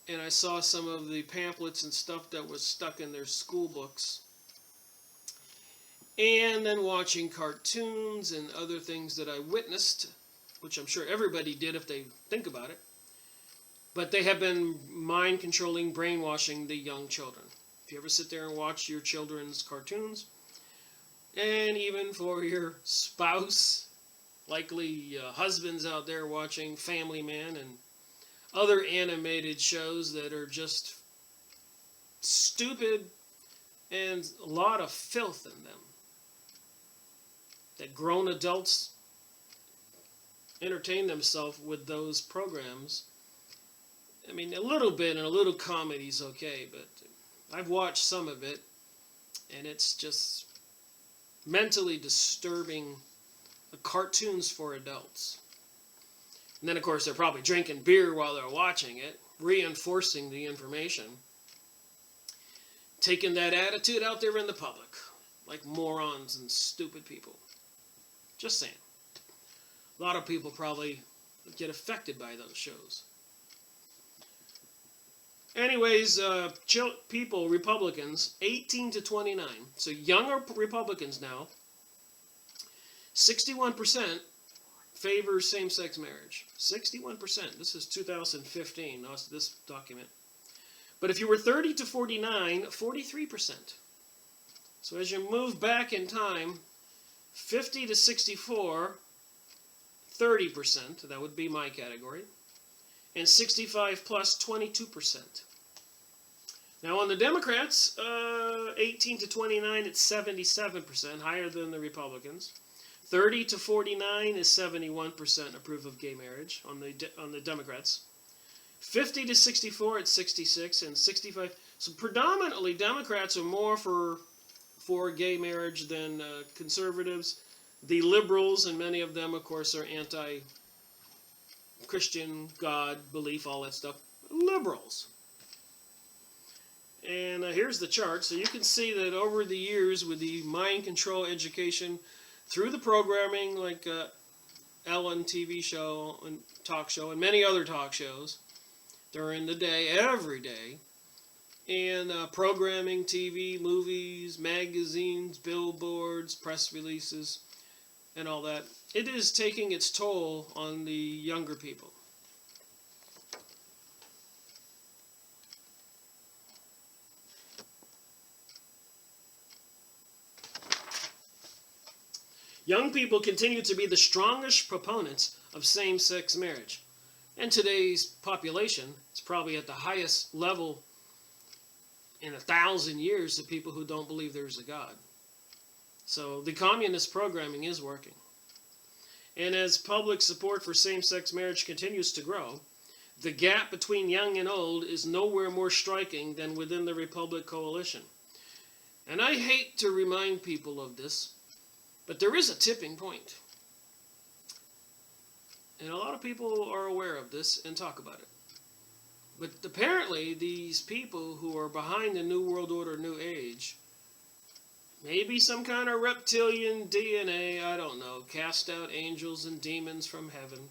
and I saw some of the pamphlets and stuff that was stuck in their school books, and then watching cartoons and other things that I witnessed, which I'm sure everybody did if they think about it, but they have been mind-controlling, brainwashing the young children. If you ever sit there and watch your children's cartoons, and even for your spouse, likely husbands out there watching Family Man and other animated shows that are just stupid and a lot of filth in them, that grown adults entertain themselves with those programs. I mean, a little bit and a little comedy is okay, but I've watched some of it, and it's just mentally disturbing cartoons for adults. And then, of course, they're probably drinking beer while they're watching it, reinforcing the information, taking that attitude out there in the public, like morons and stupid people. Just saying. A lot of people probably get affected by those shows. Anyways, people, Republicans, 18 to 29, so younger Republicans now, 61% favor same-sex marriage. 61%. This is 2015, this document. But if you were 30 to 49, 43%. So as you move back in time, 50 to 64, 30%, that would be my category, and 65 plus, 22%. Now on the Democrats, 18 to 29, it's 77%, higher than the Republicans. 30 to 49 is 71% approve of gay marriage on the Democrats. 50 to 64, it's 66, and 65. So predominantly, Democrats are more for gay marriage than conservatives. The liberals, and many of them, of course, are anti-Christian, God, belief, all that stuff. Liberals. And here's the chart. So you can see that over the years with the mind control education, through the programming like Ellen TV show and talk show and many other talk shows during the day, every day, and programming, TV, movies, magazines, billboards, press releases, and all that, it is taking its toll on the younger people. Young people continue to be the strongest proponents of same-sex marriage. And today's population is probably at the highest level in 1,000 years of people who don't believe there's a God. So the communist programming is working. And as public support for same-sex marriage continues to grow, the gap between young and old is nowhere more striking than within the Republic coalition. And I hate to remind people of this, but there is a tipping point. And a lot of people are aware of this and talk about it. But apparently these people who are behind the New World Order, New Age, maybe some kind of reptilian DNA, I don't know, cast out angels and demons from heaven.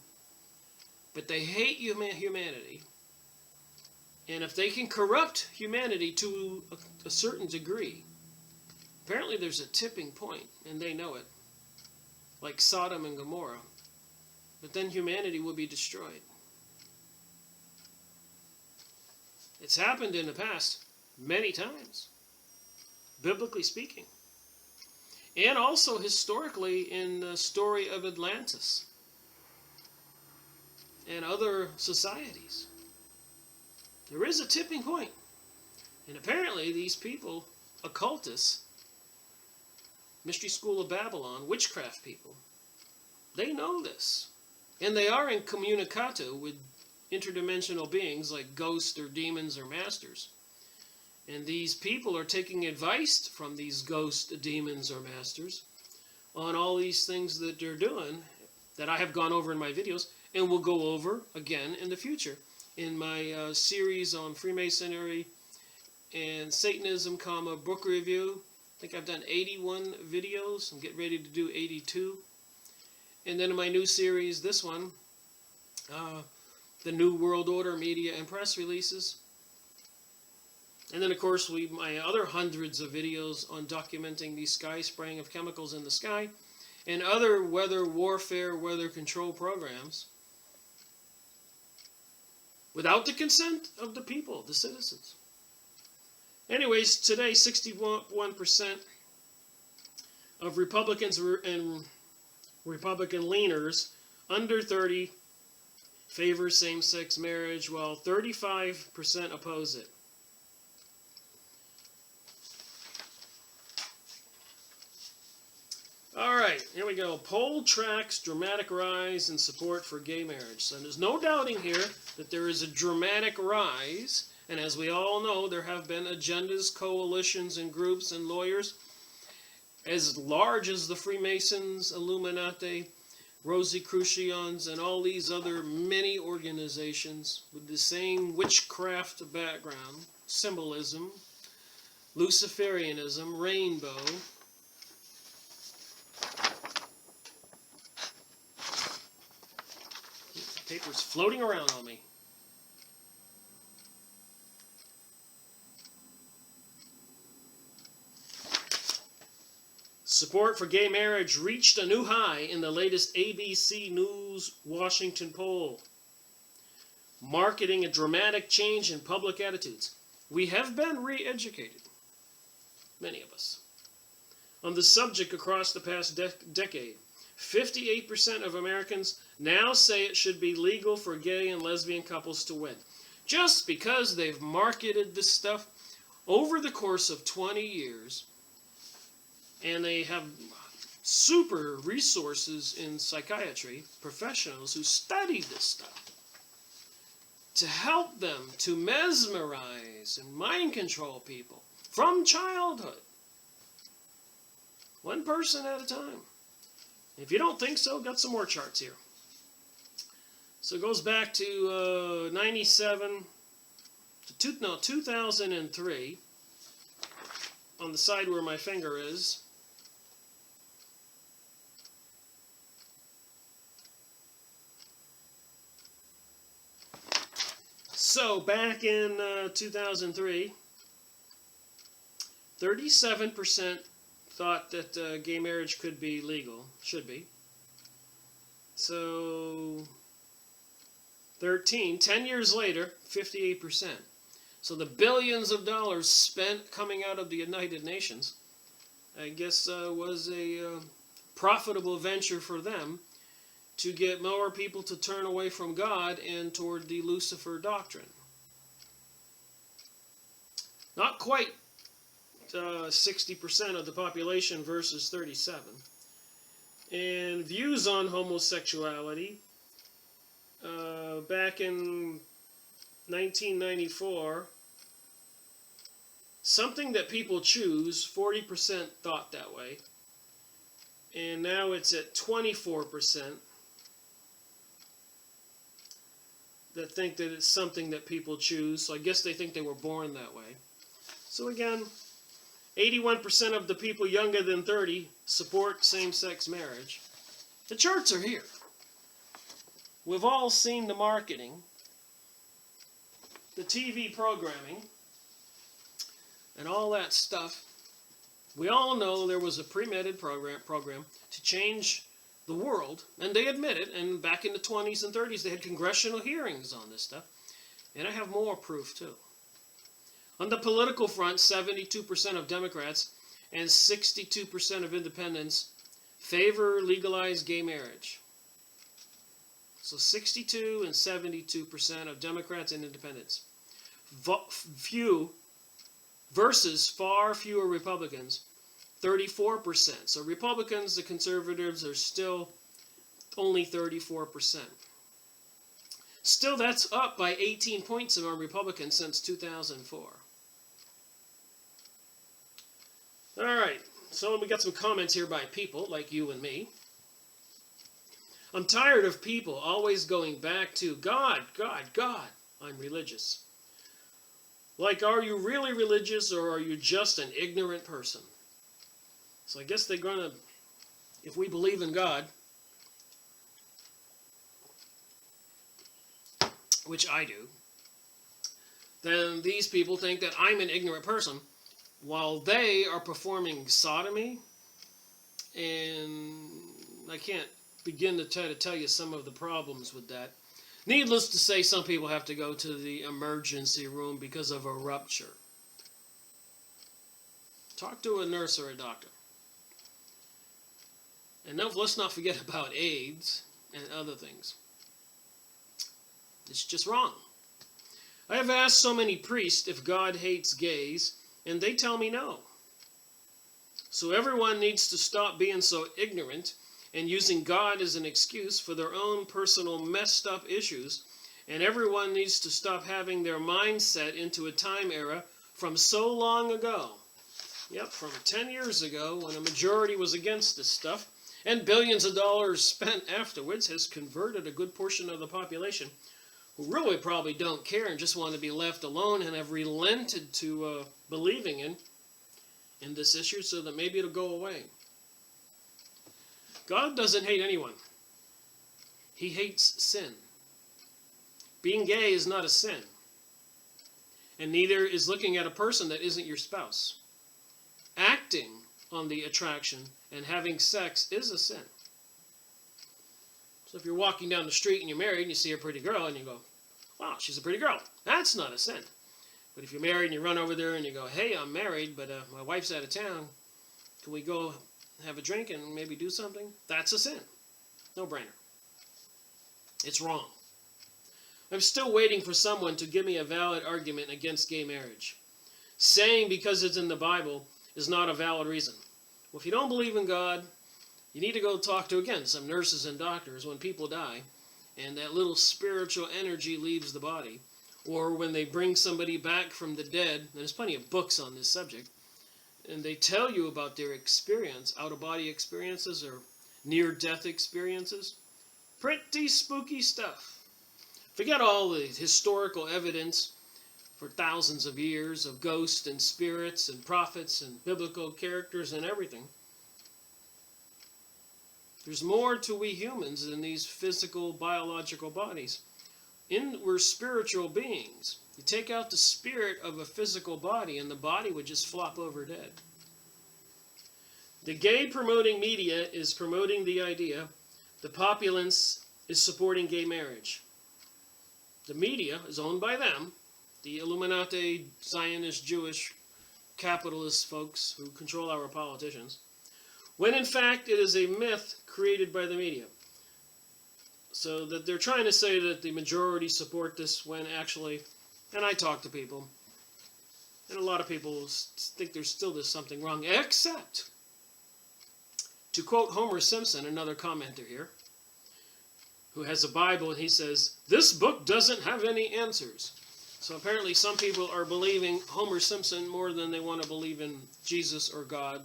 But they hate humanity. And if they can corrupt humanity to a certain degree, apparently there's a tipping point, and they know it. like Sodom and Gomorrah. But then humanity will be destroyed. It's happened in the past many times, biblically speaking. And also historically in the story of Atlantis and other societies. There is a tipping point. And apparently these people, occultists, Mystery School of Babylon, witchcraft people, they know this. And they are in communicato with interdimensional beings like ghosts or demons or masters. And these people are taking advice from these ghosts, demons, or masters on all these things that they're doing that I have gone over in my videos and will go over again in the future in my series on Freemasonry and Satanism, book review. I think I've done 81 videos. I'm getting ready to do 82. And then in my new series, this one, the New World Order media and press releases. And then, of course, my other hundreds of videos on documenting the sky spraying of chemicals in the sky and other weather warfare, weather control programs without the consent of the people, the citizens. Anyways, today 61% of Republicans and Republican leaners under 30 favor same-sex marriage, while 35% oppose it. All right, here we go. Poll tracks dramatic rise in support for gay marriage. So there's no doubting here that there is a dramatic rise. And as we all know, there have been agendas, coalitions, and groups and lawyers as large as the Freemasons, Illuminati, Rosicrucians, and all these other many organizations with the same witchcraft background, symbolism, Luciferianism, rainbow. The paper's floating around on me. Support for gay marriage reached a new high in the latest ABC News Washington poll, marking a dramatic change in public attitudes. We have been re-educated, many of us, on the subject across the past decade. 58% of Americans now say it should be legal for gay and lesbian couples to wed, just because they've marketed this stuff over the course of 20 years. And they have super resources in psychiatry, professionals who study this stuff to help them to mesmerize and mind control people from childhood. One person at a time. If you don't think so, got some more charts here. So it goes back to 97 to 2003 on the side where my finger is. So back in 2003, 37% thought that gay marriage could be legal, should be. So 10 years later, 58%. So the billions of dollars spent coming out of the United Nations, I guess was a profitable venture for them to get more people to turn away from God and toward the Lucifer doctrine. Not quite 60% of the population versus 37. And views on homosexuality, back in 1994, something that people choose, 40% thought that way. And now it's at 24%. That think that it's something that people choose. So I guess they think they were born that way. So again, 81% of the people younger than 30 support same-sex marriage. The charts are here. We've all seen the marketing, the TV programming, and all that stuff. We all know there was a premeditated program to change the world, and they admit it, and back in the 20s and 30s they had congressional hearings on this stuff, and I have more proof too. On the political front, 72% of Democrats and 62% of independents favor legalized gay marriage. So 62 and 72% of Democrats and independents. Few versus far fewer Republicans, 34%. So Republicans, the conservatives, are still only 34%. Still, that's up by 18 points among Republicans since 2004. All right, so we got some comments here by people like you and me. I'm tired of people always going back to God, God, God. I'm religious. Like, are you really religious or are you just an ignorant person? So I guess they're going to, if we believe in God, which I do, then these people think that I'm an ignorant person while they are performing sodomy, and I can't begin to try to tell you some of the problems with that. Needless to say, some people have to go to the emergency room because of a rupture. Talk to a nurse or a doctor. And no, let's not forget about AIDS and other things. It's just wrong. I have asked so many priests if God hates gays, and they tell me no. So everyone needs to stop being so ignorant and using God as an excuse for their own personal messed up issues, and everyone needs to stop having their mindset into a time era from so long ago. Yep, from 10 years ago when a majority was against this stuff, and billions of dollars spent afterwards has converted a good portion of the population who really probably don't care and just want to be left alone and have relented to believing in this issue so that maybe it'll go away. God doesn't hate anyone. He hates sin. Being gay is not a sin. And neither is looking at a person that isn't your spouse. Acting on the attraction and having sex is a sin. So if you're walking down the street and you're married and you see a pretty girl and you go, wow, she's a pretty girl, that's not a sin. But if you're married and you run over there and you go, hey, I'm married, but my wife's out of town, can we go have a drink and maybe do something? That's a sin. No brainer. It's wrong. I'm still waiting for someone to give me a valid argument against gay marriage. Saying because it's in the Bible is not a valid reason. Well, if you don't believe in God, you need to go talk to, again, some nurses and doctors when people die and that little spiritual energy leaves the body, or when they bring somebody back from the dead. And there's plenty of books on this subject, and they tell you about their experience, out-of-body experiences or near-death experiences. Pretty spooky stuff. Forget all the historical evidence for thousands of years of ghosts and spirits and prophets and biblical characters and everything. There's more to we humans than these physical, biological bodies. We're spiritual beings. You take out the spirit of a physical body and the body would just flop over dead. The gay promoting media is promoting the idea the populace is supporting gay marriage. The media is owned by them, the Illuminati, Zionist, Jewish, capitalist folks who control our politicians, when in fact it is a myth created by the media. So that they're trying to say that the majority support this when actually, and I talk to people, and a lot of people think there's something wrong, except, to quote Homer Simpson, another commenter here, who has a Bible, and he says, this book doesn't have any answers. So apparently some people are believing Homer Simpson more than they want to believe in Jesus or God.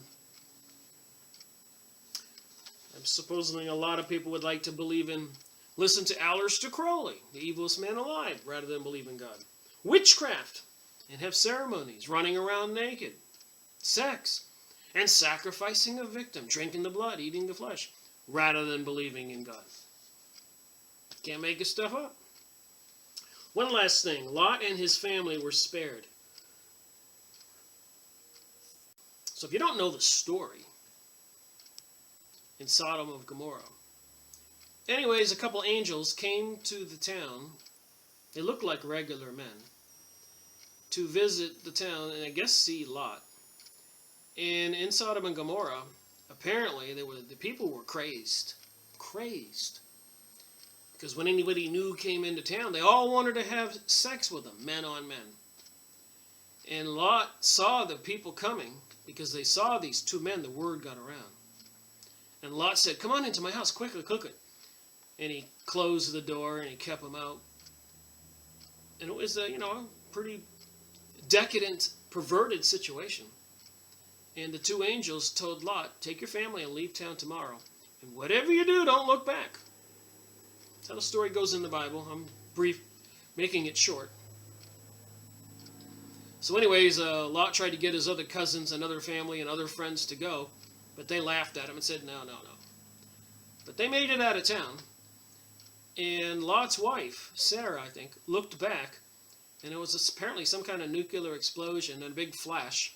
And supposedly a lot of people would like to listen to Aleister Crowley, the evilest man alive, rather than believe in God. Witchcraft, and have ceremonies, running around naked, sex, and sacrificing a victim, drinking the blood, eating the flesh, rather than believing in God. Can't make this stuff up. One last thing. Lot and his family were spared. So if you don't know the story in Sodom and Gomorrah, Anyways, a couple angels came to the town. They looked like regular men, to visit the town and I guess see Lot. And in Sodom and Gomorrah, apparently the people were crazed. Crazed. Because when anybody new came into town, they all wanted to have sex with them, men on men. And Lot saw the people coming because they saw these two men. The word got around. And Lot said, "Come on into my house, quickly, quickly." And he closed the door and he kept them out. And it was a pretty decadent, perverted situation. And the two angels told Lot, "Take your family and leave town tomorrow. And whatever you do, don't look back." That's how the story goes in the Bible. I'm making it short. So anyways, Lot tried to get his other cousins and other family and other friends to go, but they laughed at him and said, no. But they made it out of town. And Lot's wife, Sarah, I think, looked back, and it was apparently some kind of nuclear explosion and a big flash.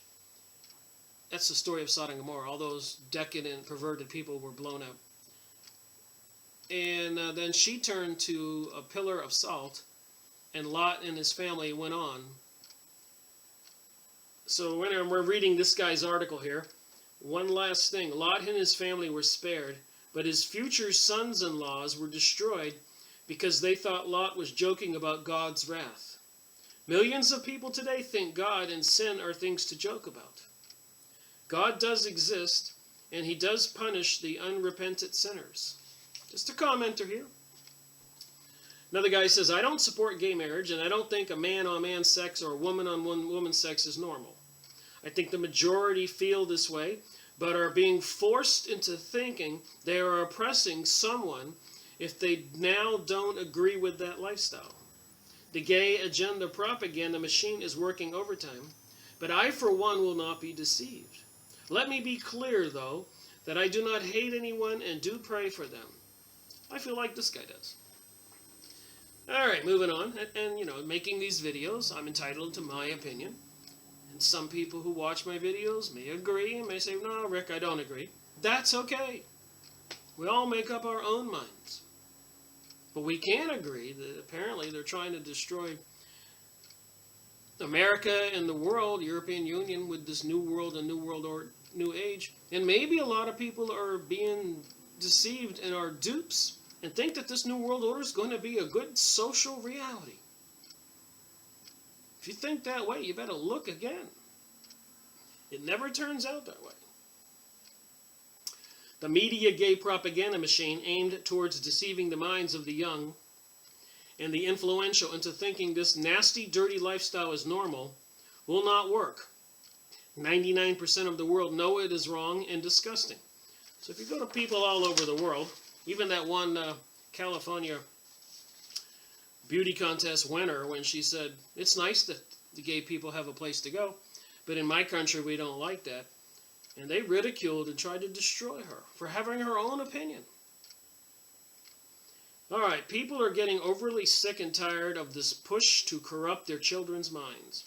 That's the story of Sodom and Gomorrah. All those decadent, perverted people were blown up. And then she turned to a pillar of salt, and Lot and his family went on. So when we're reading this guy's article here, one last thing. Lot and his family were spared, but his future sons-in-laws were destroyed because they thought Lot was joking about God's wrath. Millions of people today think God and sin are things to joke about. God does exist, and he does punish the unrepentant sinners. Just a commenter here. Another guy says, "I don't support gay marriage, and I don't think a man-on-man sex or a woman-on-woman sex is normal. I think the majority feel this way, but are being forced into thinking they are oppressing someone if they now don't agree with that lifestyle. The gay agenda propaganda machine is working overtime, but I, for one, will not be deceived. Let me be clear, though, that I do not hate anyone and do pray for them." I feel like this guy does. All right, moving on. And making these videos, I'm entitled to my opinion. And some people who watch my videos may agree and may say, "No, Rick, I don't agree." That's okay. We all make up our own minds. But we can agree that apparently they're trying to destroy America and the world, European Union, with this new world and new age. And maybe a lot of people are being deceived and are dupes and think that this new world order is going to be a good social reality. If you think that way, you better look again. It never turns out that way. The media gay propaganda machine aimed towards deceiving the minds of the young and the influential into thinking this nasty, dirty lifestyle is normal will not work. 99% of the world know it is wrong and disgusting. So if you go to people all over the world, even that one California beauty contest winner, when she said, "It's nice that the gay people have a place to go, but in my country we don't like that." And they ridiculed and tried to destroy her for having her own opinion. All right, people are getting overly sick and tired of this push to corrupt their children's minds.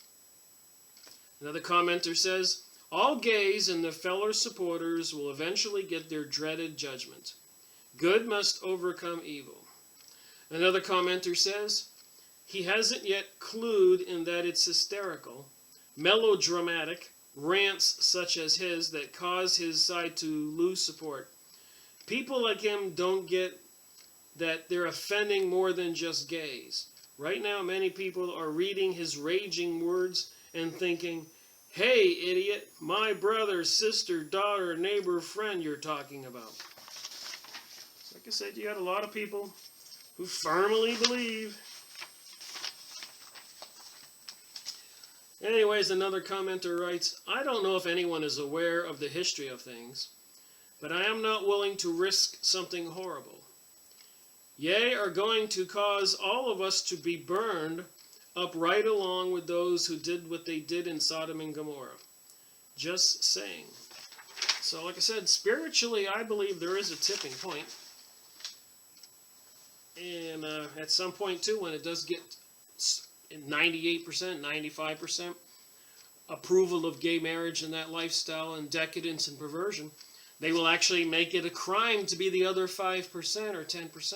Another commenter says, "All gays and their fellow supporters will eventually get their dreaded judgment. Good must overcome evil." Another commenter says, "He hasn't yet clued in that it's hysterical, melodramatic rants such as his that cause his side to lose support. People like him don't get that they're offending more than just gays. Right now, many people are reading his raging words and thinking, 'Hey, idiot, my brother, sister, daughter, neighbor, friend you're talking about.'" Like I said, you got a lot of people who firmly believe. Anyways, another commenter writes, "I don't know if anyone is aware of the history of things, but I am not willing to risk something horrible. Ye are going to cause all of us to be burned up right along with those who did what they did in Sodom and Gomorrah. Just saying." So like I said, spiritually, I believe there is a tipping point. And at some point, too, when it does get 98%, 95% approval of gay marriage and that lifestyle and decadence and perversion, They will actually make it a crime to be the other 5% or 10%.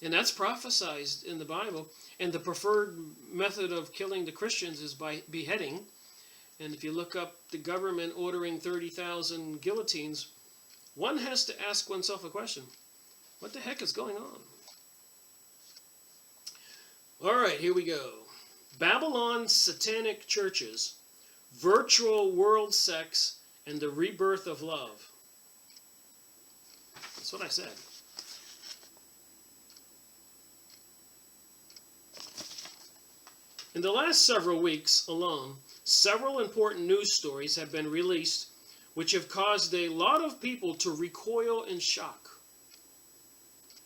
And that's prophesied in the Bible. And the preferred method of killing the Christians is by beheading. And if you look up the government ordering 30,000 guillotines, one has to ask oneself a question. What the heck is going on? All right, here we go. Babylon's satanic churches, virtual world sex, and the rebirth of love. That's what I said. In the last several weeks alone, several important news stories have been released which have caused a lot of people to recoil in shock.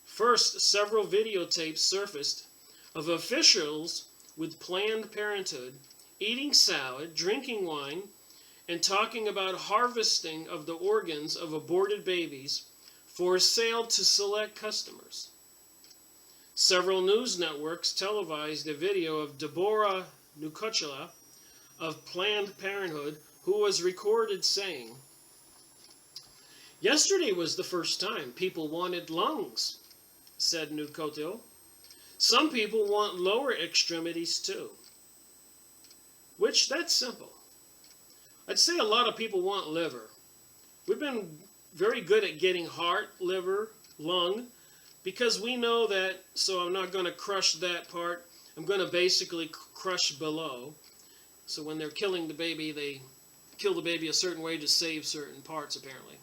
First, several videotapes surfaced of officials with Planned Parenthood eating salad, drinking wine, and talking about harvesting of the organs of aborted babies for sale to select customers. Several news networks televised a video of Deborah Nukochela of Planned Parenthood, who was recorded saying, "Yesterday was the first time people wanted lungs," said Nukotil. "Some people want lower extremities too." Which, that's simple. I'd say a lot of people want liver. We've been very good at getting heart, liver, lung, because we know that, so I'm not going to crush that part. I'm going to basically crush below. So when they're killing the baby, they kill the baby a certain way to save certain parts, apparently.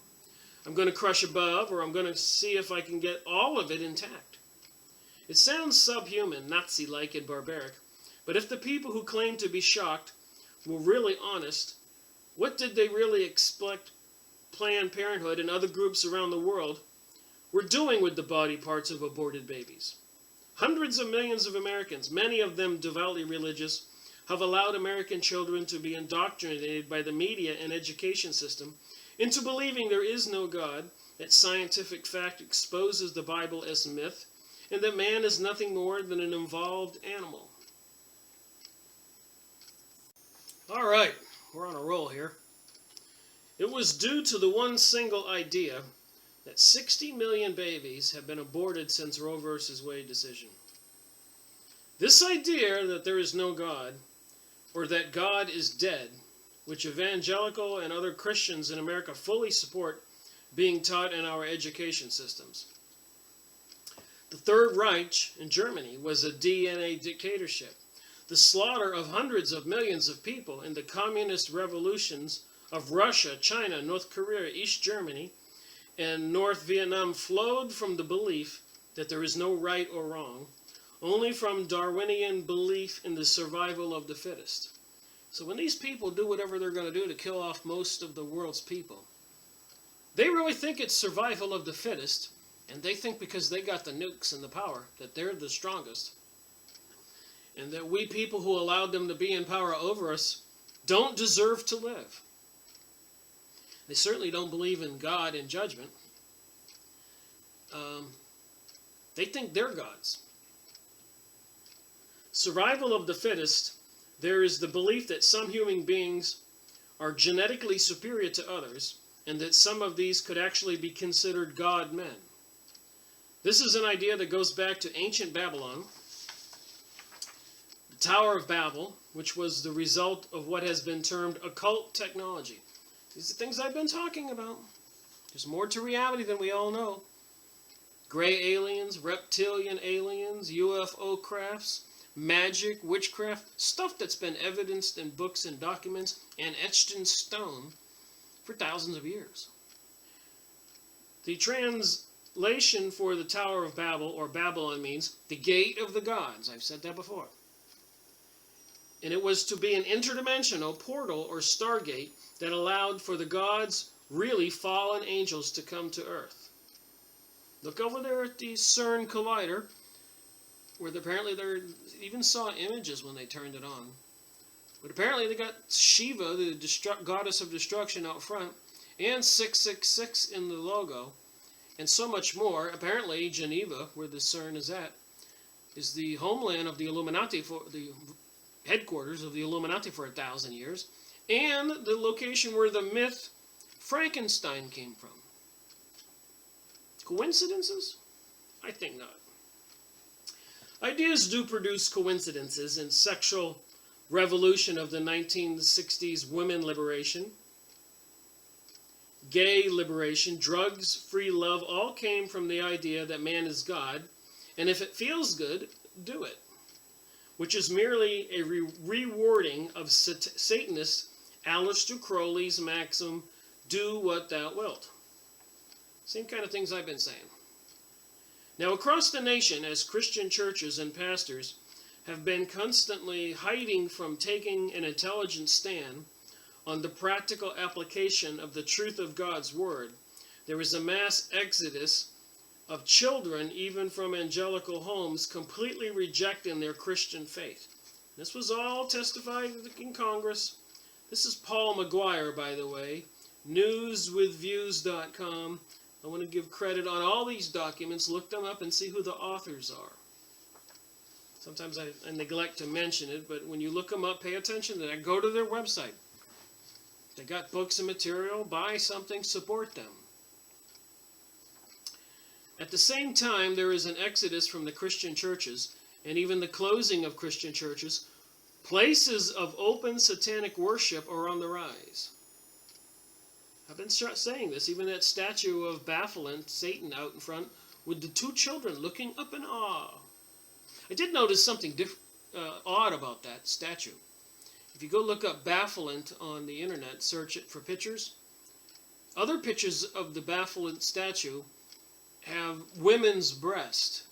I'm going to crush above, or I'm going to see if I can get all of it intact. It sounds subhuman, Nazi-like, and barbaric, but if the people who claim to be shocked were really honest, what did they really expect Planned Parenthood and other groups around the world were doing with the body parts of aborted babies? Hundreds of millions of Americans, many of them devoutly religious, have allowed American children to be indoctrinated by the media and education system into believing there is no God, that scientific fact exposes the Bible as myth, and that man is nothing more than an involved animal. All right, we're on a roll here. It was due to the one single idea that 60 million babies have been aborted since Roe v. Wade decision. This idea that there is no God, or that God is dead, which evangelical and other Christians in America fully support being taught in our education systems. The Third Reich in Germany was a DNA dictatorship. The slaughter of hundreds of millions of people in the communist revolutions of Russia, China, North Korea, East Germany, and North Vietnam flowed from the belief that there is no right or wrong, only from Darwinian belief in the survival of the fittest. So when these people do whatever they're going to do to kill off most of the world's people, they really think it's survival of the fittest, and they think because they got the nukes and the power that they're the strongest, and that we people who allowed them to be in power over us don't deserve to live. They certainly don't believe in God and judgment. They think they're gods. Survival of the fittest, there is the belief that some human beings are genetically superior to others, and that some of these could actually be considered God men. This is an idea that goes back to ancient Babylon, the Tower of Babel, which was the result of what has been termed occult technology. These are things I've been talking about. There's more to reality than we all know. Gray aliens, reptilian aliens, UFO crafts, magic, witchcraft, stuff that's been evidenced in books and documents and etched in stone for thousands of years. The translation for the Tower of Babel, or Babylon, means the gate of the gods. I've said that before. And it was to be an interdimensional portal or stargate that allowed for the gods, really fallen angels, to come to earth. Look over there at the CERN collider, where apparently they even saw images when they turned it on. But apparently they got Shiva, the goddess of destruction, out front, and 666 in the logo, and so much more. Apparently Geneva, where the CERN is at, is the homeland of the Illuminati, for the headquarters of the Illuminati for 1,000 years, and the location where the myth Frankenstein came from. Coincidences? I think not. Ideas do produce coincidences in sexual revolution of the 1960s, women liberation, gay liberation, drugs, free love, all came from the idea that man is God, and if it feels good, do it, which is merely a rewording of Satanist Aleister Crowley's maxim, do what thou wilt. Same kind of things I've been saying. Now, across the nation, as Christian churches and pastors have been constantly hiding from taking an intelligent stand on the practical application of the truth of God's Word, there is a mass exodus of children, even from angelical homes, completely rejecting their Christian faith. This was all testified in Congress. This is Paul McGuire, by the way, newswithviews.com. I want to give credit on all these documents. Look them up and see who the authors are. Sometimes I neglect to mention it, but when you look them up, pay attention to that. Go to their website. They got books and material. Buy something, support them. At the same time, there is an exodus from the Christian churches, and even the closing of Christian churches. Places of open satanic worship are on the rise. I've been saying this, even that statue of Baphomet, Satan, out in front, with the two children looking up in awe. I did notice something odd about that statue. If you go look up Baphomet on the internet, search it for pictures, other pictures of the Baphomet statue have women's breast.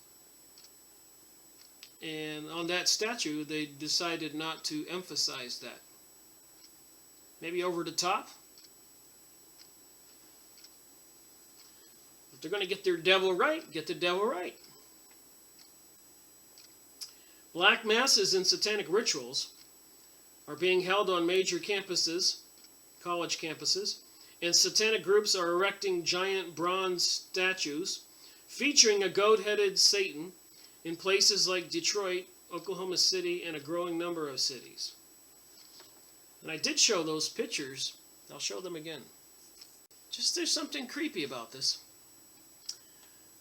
And on that statue, they decided not to emphasize that. Maybe over the top? If they're going to get their devil right, get the devil right. Black masses and satanic rituals are being held on major campuses, college campuses, and satanic groups are erecting giant bronze statues featuring a goat-headed Satan in places like Detroit, Oklahoma City, and a growing number of cities. And I did show those pictures. I'll show them again. Just there's something creepy about this.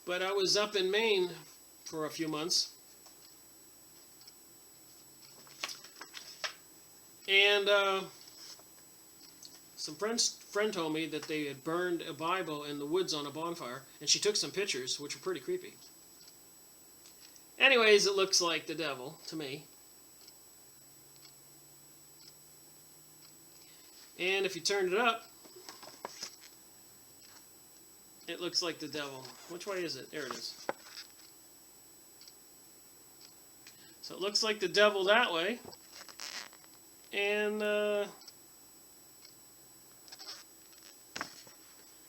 But I was up in Maine for a few months. And some friend told me that they had burned a Bible in the woods on a bonfire, and she took some pictures, which were pretty creepy. Anyways, it looks like the devil to me. And if you turned it up, it looks like the devil. Which way is it? There it is. So it looks like the devil that way. And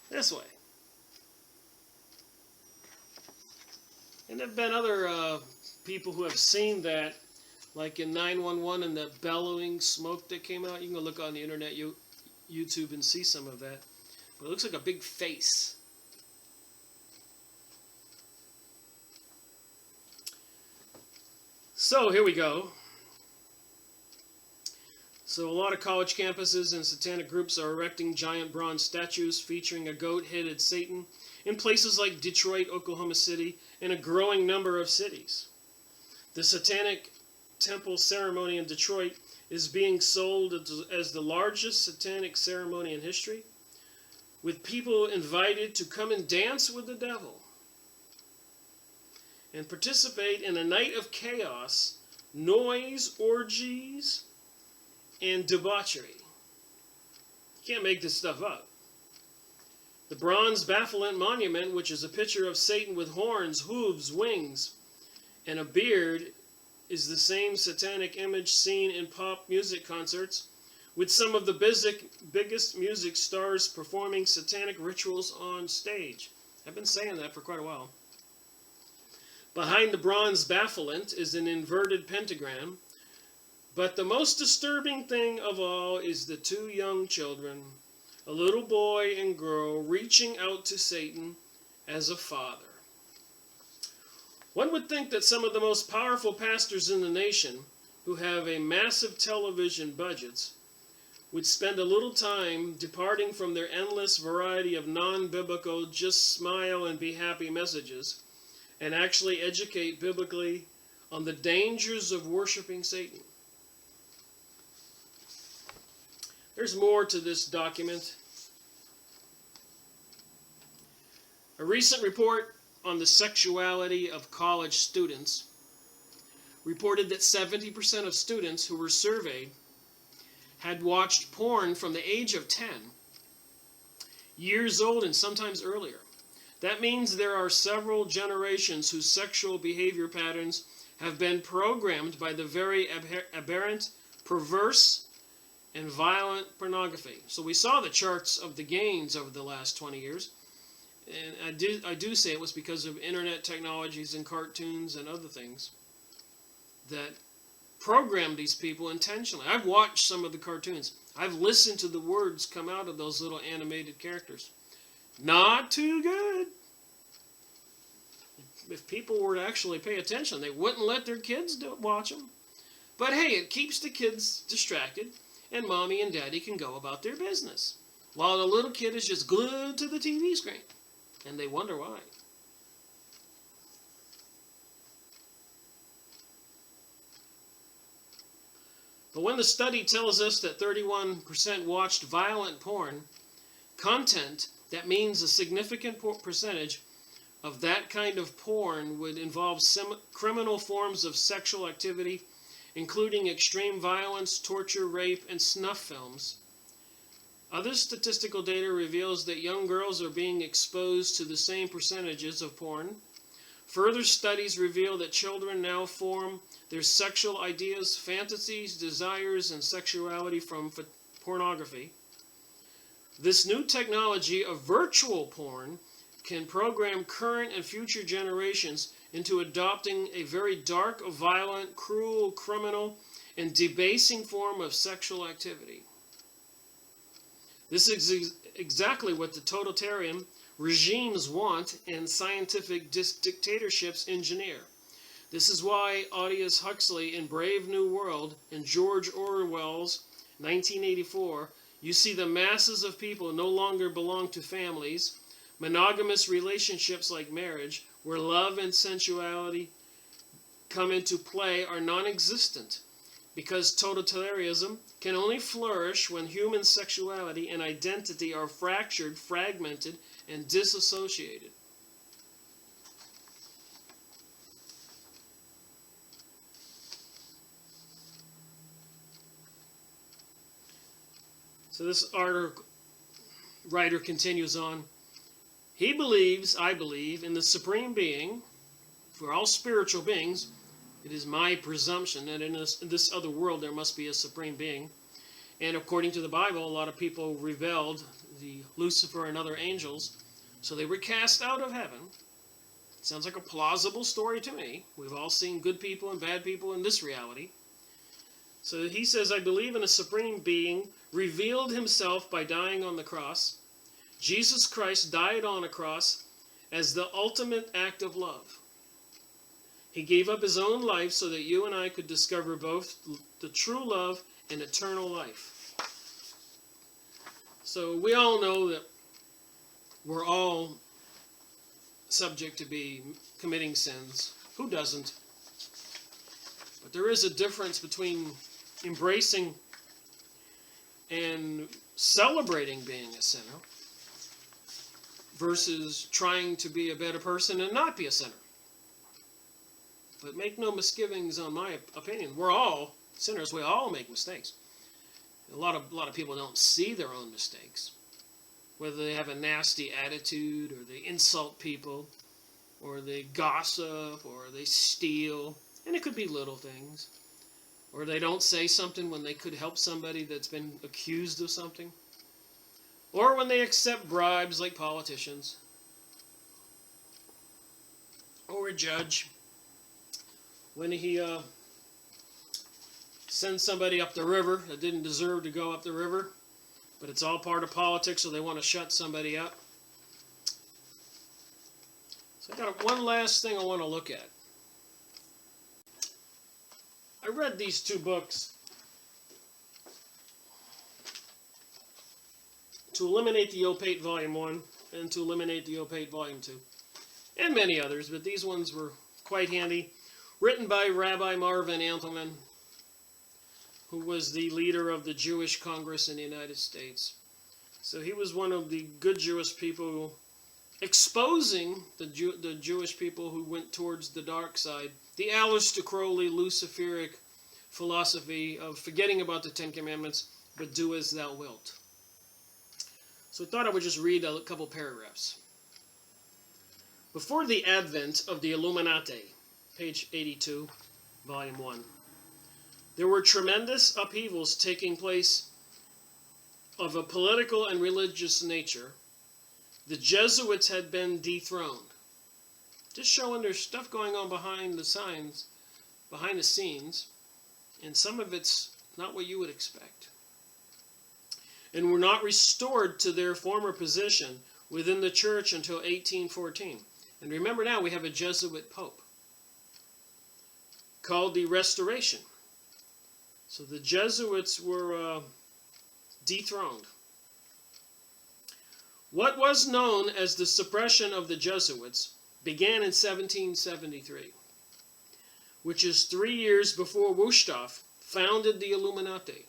this way. And there have been other people who have seen that, like in 911 and the bellowing smoke that came out. You can go look on the internet, YouTube, and see some of that. But it looks like a big face. So here we go. So a lot of college campuses and satanic groups are erecting giant bronze statues featuring a goat-headed Satan in places like Detroit, Oklahoma City, and a growing number of cities. The Satanic Temple ceremony in Detroit is being sold as the largest satanic ceremony in history, with people invited to come and dance with the devil and participate in a night of chaos, noise, orgies, and debauchery. You can't make this stuff up. The bronze Baphomet monument, which is a picture of Satan with horns, hooves, wings, and a beard, is the same satanic image seen in pop music concerts, with some of the biggest music stars performing satanic rituals on stage. I've been saying that for quite a while. Behind the bronze Baphomet is an inverted pentagram, but the most disturbing thing of all is the two young children, a little boy and girl, reaching out to Satan as a father. One would think that some of the most powerful pastors in the nation, who have a massive television budgets, would spend a little time departing from their endless variety of non-biblical just smile and be happy messages and actually educate biblically on the dangers of worshiping Satan. There's more to this document. A recent report on the sexuality of college students reported that 70% of students who were surveyed had watched porn from the age of 10, years old and sometimes earlier. That means there are several generations whose sexual behavior patterns have been programmed by the very aberrant, perverse, and violent pornography. So we saw the charts of the gains over the last 20 years. And I do say it was because of internet technologies and cartoons and other things that programmed these people intentionally. I've watched some of the cartoons. I've listened to the words come out of those little animated characters. Not too good. If people were to actually pay attention, they wouldn't let their kids watch them. But hey, it keeps the kids distracted, and mommy and daddy can go about their business, while the little kid is just glued to the TV screen. And they wonder why. But when the study tells us that 31% watched violent porn content, that means a significant percentage of that kind of porn would involve criminal forms of sexual activity, including extreme violence, torture, rape, and snuff films. Other statistical data reveals that young girls are being exposed to the same percentages of porn. Further studies reveal that children now form their sexual ideas, fantasies, desires, and sexuality from pornography. This new technology of virtual porn can program current and future generations into adopting a very dark, violent, cruel, criminal, and debasing form of sexual activity. This is exactly what the totalitarian regimes want and scientific dictatorships engineer. This is why Aldous Huxley in Brave New World and George Orwell's 1984, you see the masses of people no longer belong to families, monogamous relationships like marriage, where love and sensuality come into play, are non-existent, because totalitarianism can only flourish when human sexuality and identity are fractured, fragmented, and disassociated. So this writer continues on. He believes, I believe, in the Supreme Being. For all spiritual beings, it is my presumption that in this other world there must be a Supreme Being. And according to the Bible, a lot of people rebelled, Lucifer and other angels, so they were cast out of heaven. Sounds like a plausible story to me. We've all seen good people and bad people in this reality. So he says, I believe in a Supreme Being, revealed himself by dying on the cross. Jesus Christ died on a cross as the ultimate act of love. He gave up his own life so that you and I could discover both the true love and eternal life. So we all know that we're all subject to be committing sins. Who doesn't? But there is a difference between embracing and celebrating being a sinner versus trying to be a better person and not be a sinner. But make no misgivings on my opinion. We're all sinners. We all make mistakes. A lot of people don't see their own mistakes. Whether they have a nasty attitude, or they insult people, or they gossip, or they steal. And it could be little things. Or they don't say something when they could help somebody that's been accused of something. Or when they accept bribes like politicians. Or a judge, when he sends somebody up the river that didn't deserve to go up the river, but it's all part of politics, so they want to shut somebody up. So I got one last thing I want to look at. I read these two books to eliminate the Opate Volume 1 and to eliminate the Opate Volume 2. And many others, but these ones were quite handy. Written by Rabbi Marvin Antelman, who was the leader of the Jewish Congress in the United States. So he was one of the good Jewish people exposing the Jewish people who went towards the dark side, the Aleister Crowley Luciferic philosophy of forgetting about the Ten Commandments, but do as thou wilt. So I thought I would just read a couple paragraphs. Before the advent of the Illuminati, page 82, volume 1, there were tremendous upheavals taking place of a political and religious nature. The Jesuits had been dethroned. Just showing there's stuff going on behind the scenes, and some of it's not what you would expect. And were not restored to their former position within the church until 1814. And remember now, we have a Jesuit pope called the Restoration. So the Jesuits were dethroned. What was known as the suppression of the Jesuits began in 1773, which is 3 years before Wusthof founded the Illuminati.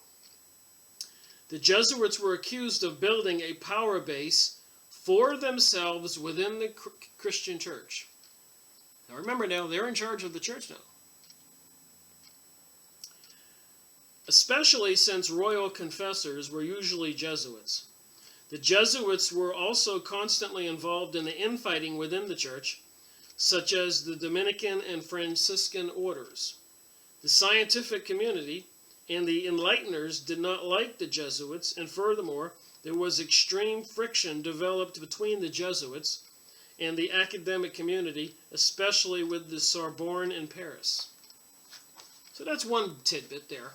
The Jesuits were accused of building a power base for themselves within the Christian church. Now remember now, they're in charge of the church now. Especially since royal confessors were usually Jesuits. The Jesuits were also constantly involved in the infighting within the church, such as the Dominican and Franciscan orders. The scientific community and the enlighteners did not like the Jesuits, and furthermore, there was extreme friction developed between the Jesuits and the academic community, especially with the Sorbonne in Paris. So that's one tidbit there.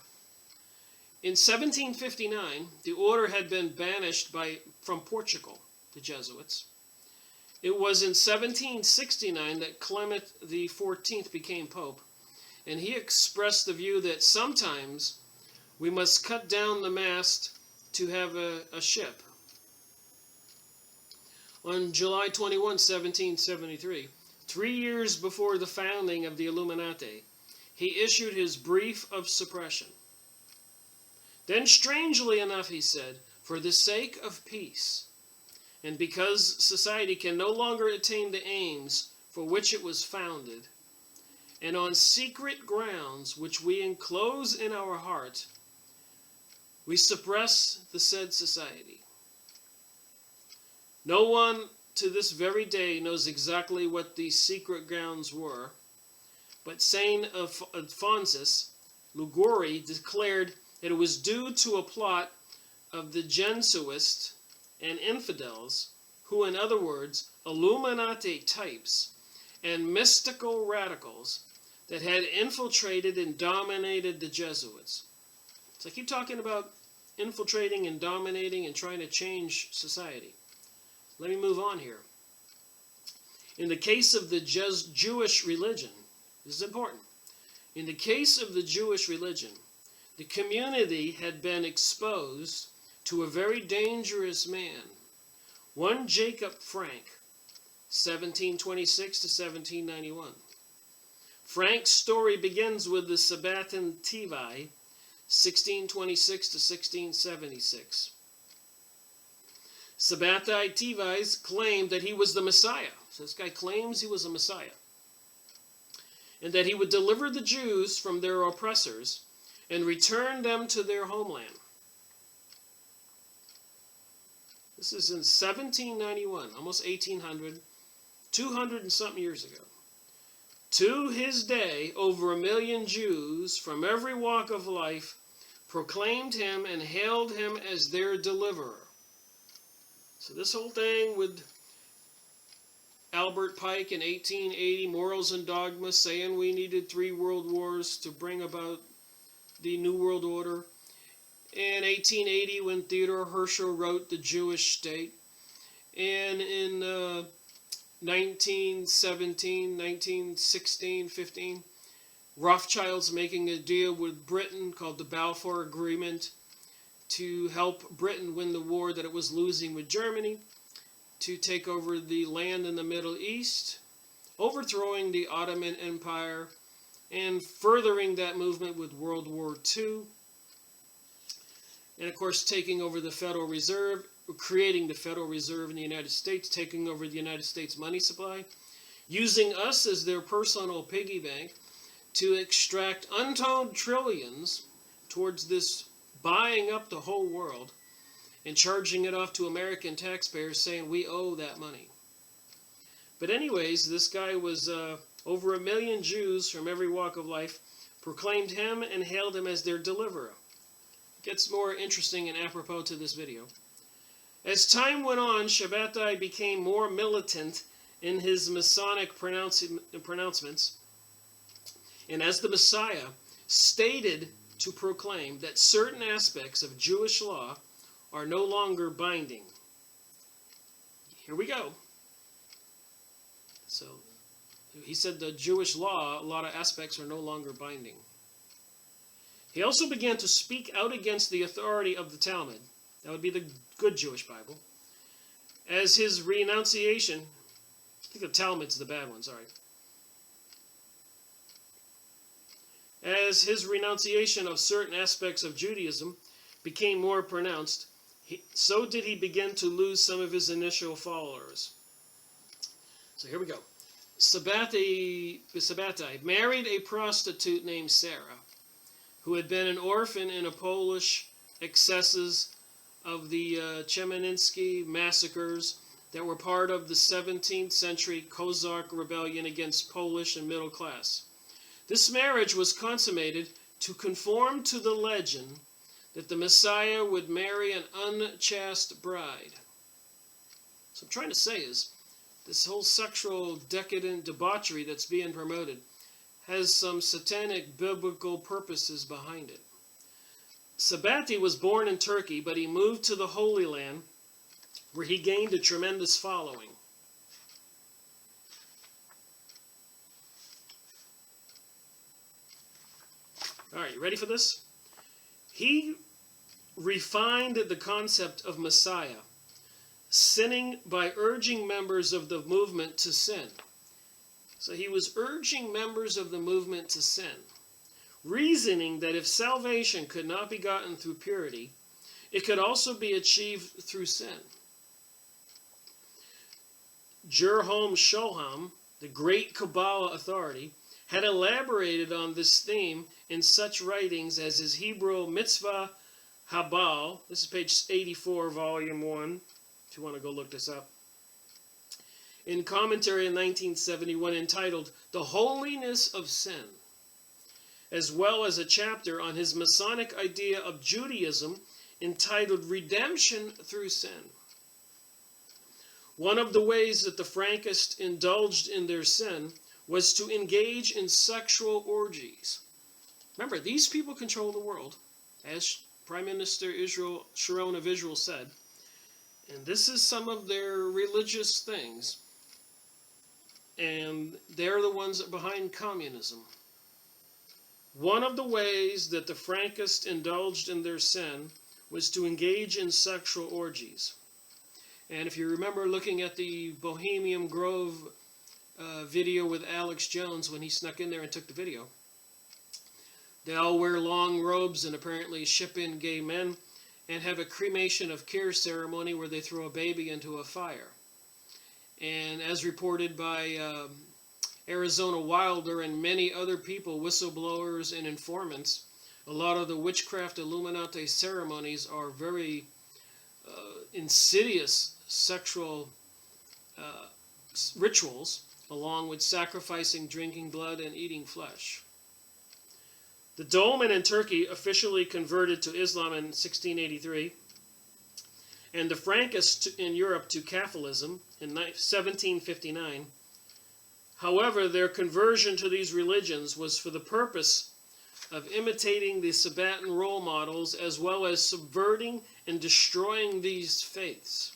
In 1759, the order had been banished from Portugal, the Jesuits. It was in 1769 that Clement XIV became Pope, and he expressed the view that sometimes we must cut down the mast to have a ship. On July 21, 1773, 3 years before the founding of the Illuminati, he issued his brief of suppression. Then, strangely enough, he said, for the sake of peace, and because society can no longer attain the aims for which it was founded, and on secret grounds which we enclose in our heart, we suppress the said society. No one to this very day knows exactly what these secret grounds were, but Saint Alphonsus Liguori declared that it was due to a plot of the Jesuits and infidels, who, in other words, Illuminati types and mystical radicals that had infiltrated and dominated the Jesuits. So I keep talking about infiltrating and dominating and trying to change society. Let me move on here. In the case of the Jewish religion, this is important. In the case of the Jewish religion, the community had been exposed to a very dangerous man, one Jacob Frank, 1726 to 1791. Frank's story begins with the Sabbatan Tevi, 1626 to 1676. Sabbatai Tevis claimed that he was the Messiah. So this guy claims he was a Messiah. And that he would deliver the Jews from their oppressors and return them to their homeland. This is in 1791, almost 1800, 200 and something years ago. To his day, over 1 million Jews from every walk of life proclaimed him and hailed him as their deliverer. So this whole thing with Albert Pike in 1880, Morals and Dogma, saying we needed 3 world wars to bring about the New World Order. In 1880, when Theodore Herzl wrote The Jewish State. And in 1917, 1916, 15, Rothschilds making a deal with Britain called the Balfour Agreement to help Britain win the war that it was losing with Germany, to take over the land in the Middle East, overthrowing the Ottoman Empire, and furthering that movement with World War II, and of course taking over the Federal Reserve, creating the Federal Reserve in the United States, taking over the United States money supply, using us as their personal piggy bank to extract untold trillions towards this buying up the whole world and charging it off to American taxpayers, saying we owe that money. But anyways, this guy was over 1 million Jews from every walk of life proclaimed him and hailed him as their deliverer. It gets more interesting and apropos to this video. As time went on, Shabbatai became more militant in his Masonic pronouncements, and as the Messiah, stated to proclaim that certain aspects of Jewish law are no longer binding. Here we go. So, he said the Jewish law, a lot of aspects are no longer binding. He also began to speak out against the authority of the Talmud. That would be the good Jewish Bible. As his renunciation, I think the Talmud's the bad one, sorry. As his renunciation of certain aspects of Judaism became more pronounced, so did he begin to lose some of his initial followers. So here we go. Shabbatai married a prostitute named Sarah, who had been an orphan in a Polish excesses of the Chemerinsky massacres that were part of the 17th century Kozak rebellion against Polish and middle class. This marriage was consummated to conform to the legend that the Messiah would marry an unchaste bride. So I'm trying to say is, this whole sexual decadent debauchery that's being promoted has some satanic biblical purposes behind it. Shabbatai was born in Turkey, but he moved to the Holy Land, where he gained a tremendous following. All right, you ready for this? He refined the concept of Messiah, sinning by urging members of the movement to sin. So he was urging members of the movement to sin, reasoning that if salvation could not be gotten through purity, it could also be achieved through sin. Jerhom Shoham, the great Kabbalah authority, had elaborated on this theme in such writings as his Hebrew Mitzvah Habal. This is page 84, volume 1, if you want to go look this up. In commentary in 1971 entitled The Holiness of Sin, as well as a chapter on his Masonic idea of Judaism entitled Redemption Through Sin. One of the ways that the Frankists indulged in their sin was to engage in sexual orgies. Remember, these people control the world, as Prime Minister Sharon of Israel said, and this is some of their religious things, and they're the ones behind communism. One of the ways that the Frankists indulged in their sin was to engage in sexual orgies. And if you remember looking at the Bohemian Grove video with Alex Jones when he snuck in there and took the video, they all wear long robes and apparently ship in gay men and have a cremation of care ceremony where they throw a baby into a fire. And as reported by Arizona Wilder and many other people, whistleblowers and informants, a lot of the witchcraft Illuminati ceremonies are very insidious sexual rituals, along with sacrificing, drinking blood, and eating flesh. The Dolmen in Turkey officially converted to Islam in 1683, and the Frankists in Europe to Catholicism in 1759. However, their conversion to these religions was for the purpose of imitating the Sabbatean role models as well as subverting and destroying these faiths.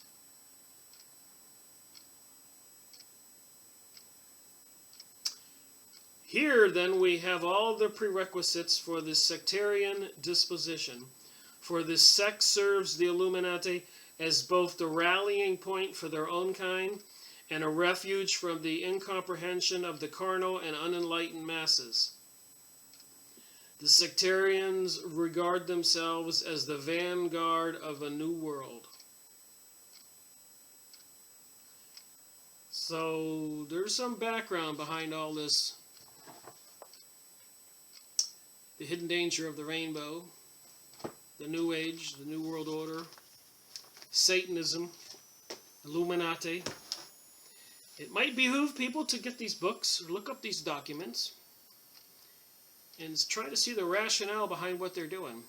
Here, then, we have all the prerequisites for this sectarian disposition For this sect serves the Illuminati as both the rallying point for their own kind and a refuge from the incomprehension of the carnal and unenlightened masses. The sectarians regard themselves as the vanguard of a new world. So there's some background behind all this. The hidden danger of the rainbow, the New Age, the New World Order, Satanism, Illuminati. It might behoove people to get these books, or look up these documents, and try to see the rationale behind what they're doing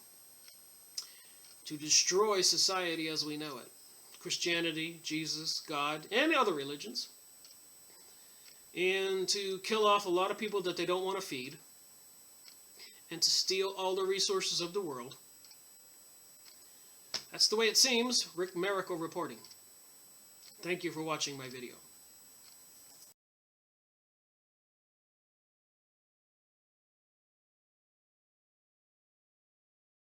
to destroy society as we know it. Christianity, Jesus, God, and other religions. And to kill off a lot of people that they don't want to feed. And to steal all the resources of the world. That's the way it seems. Rick Miracle reporting. Thank you for watching my video.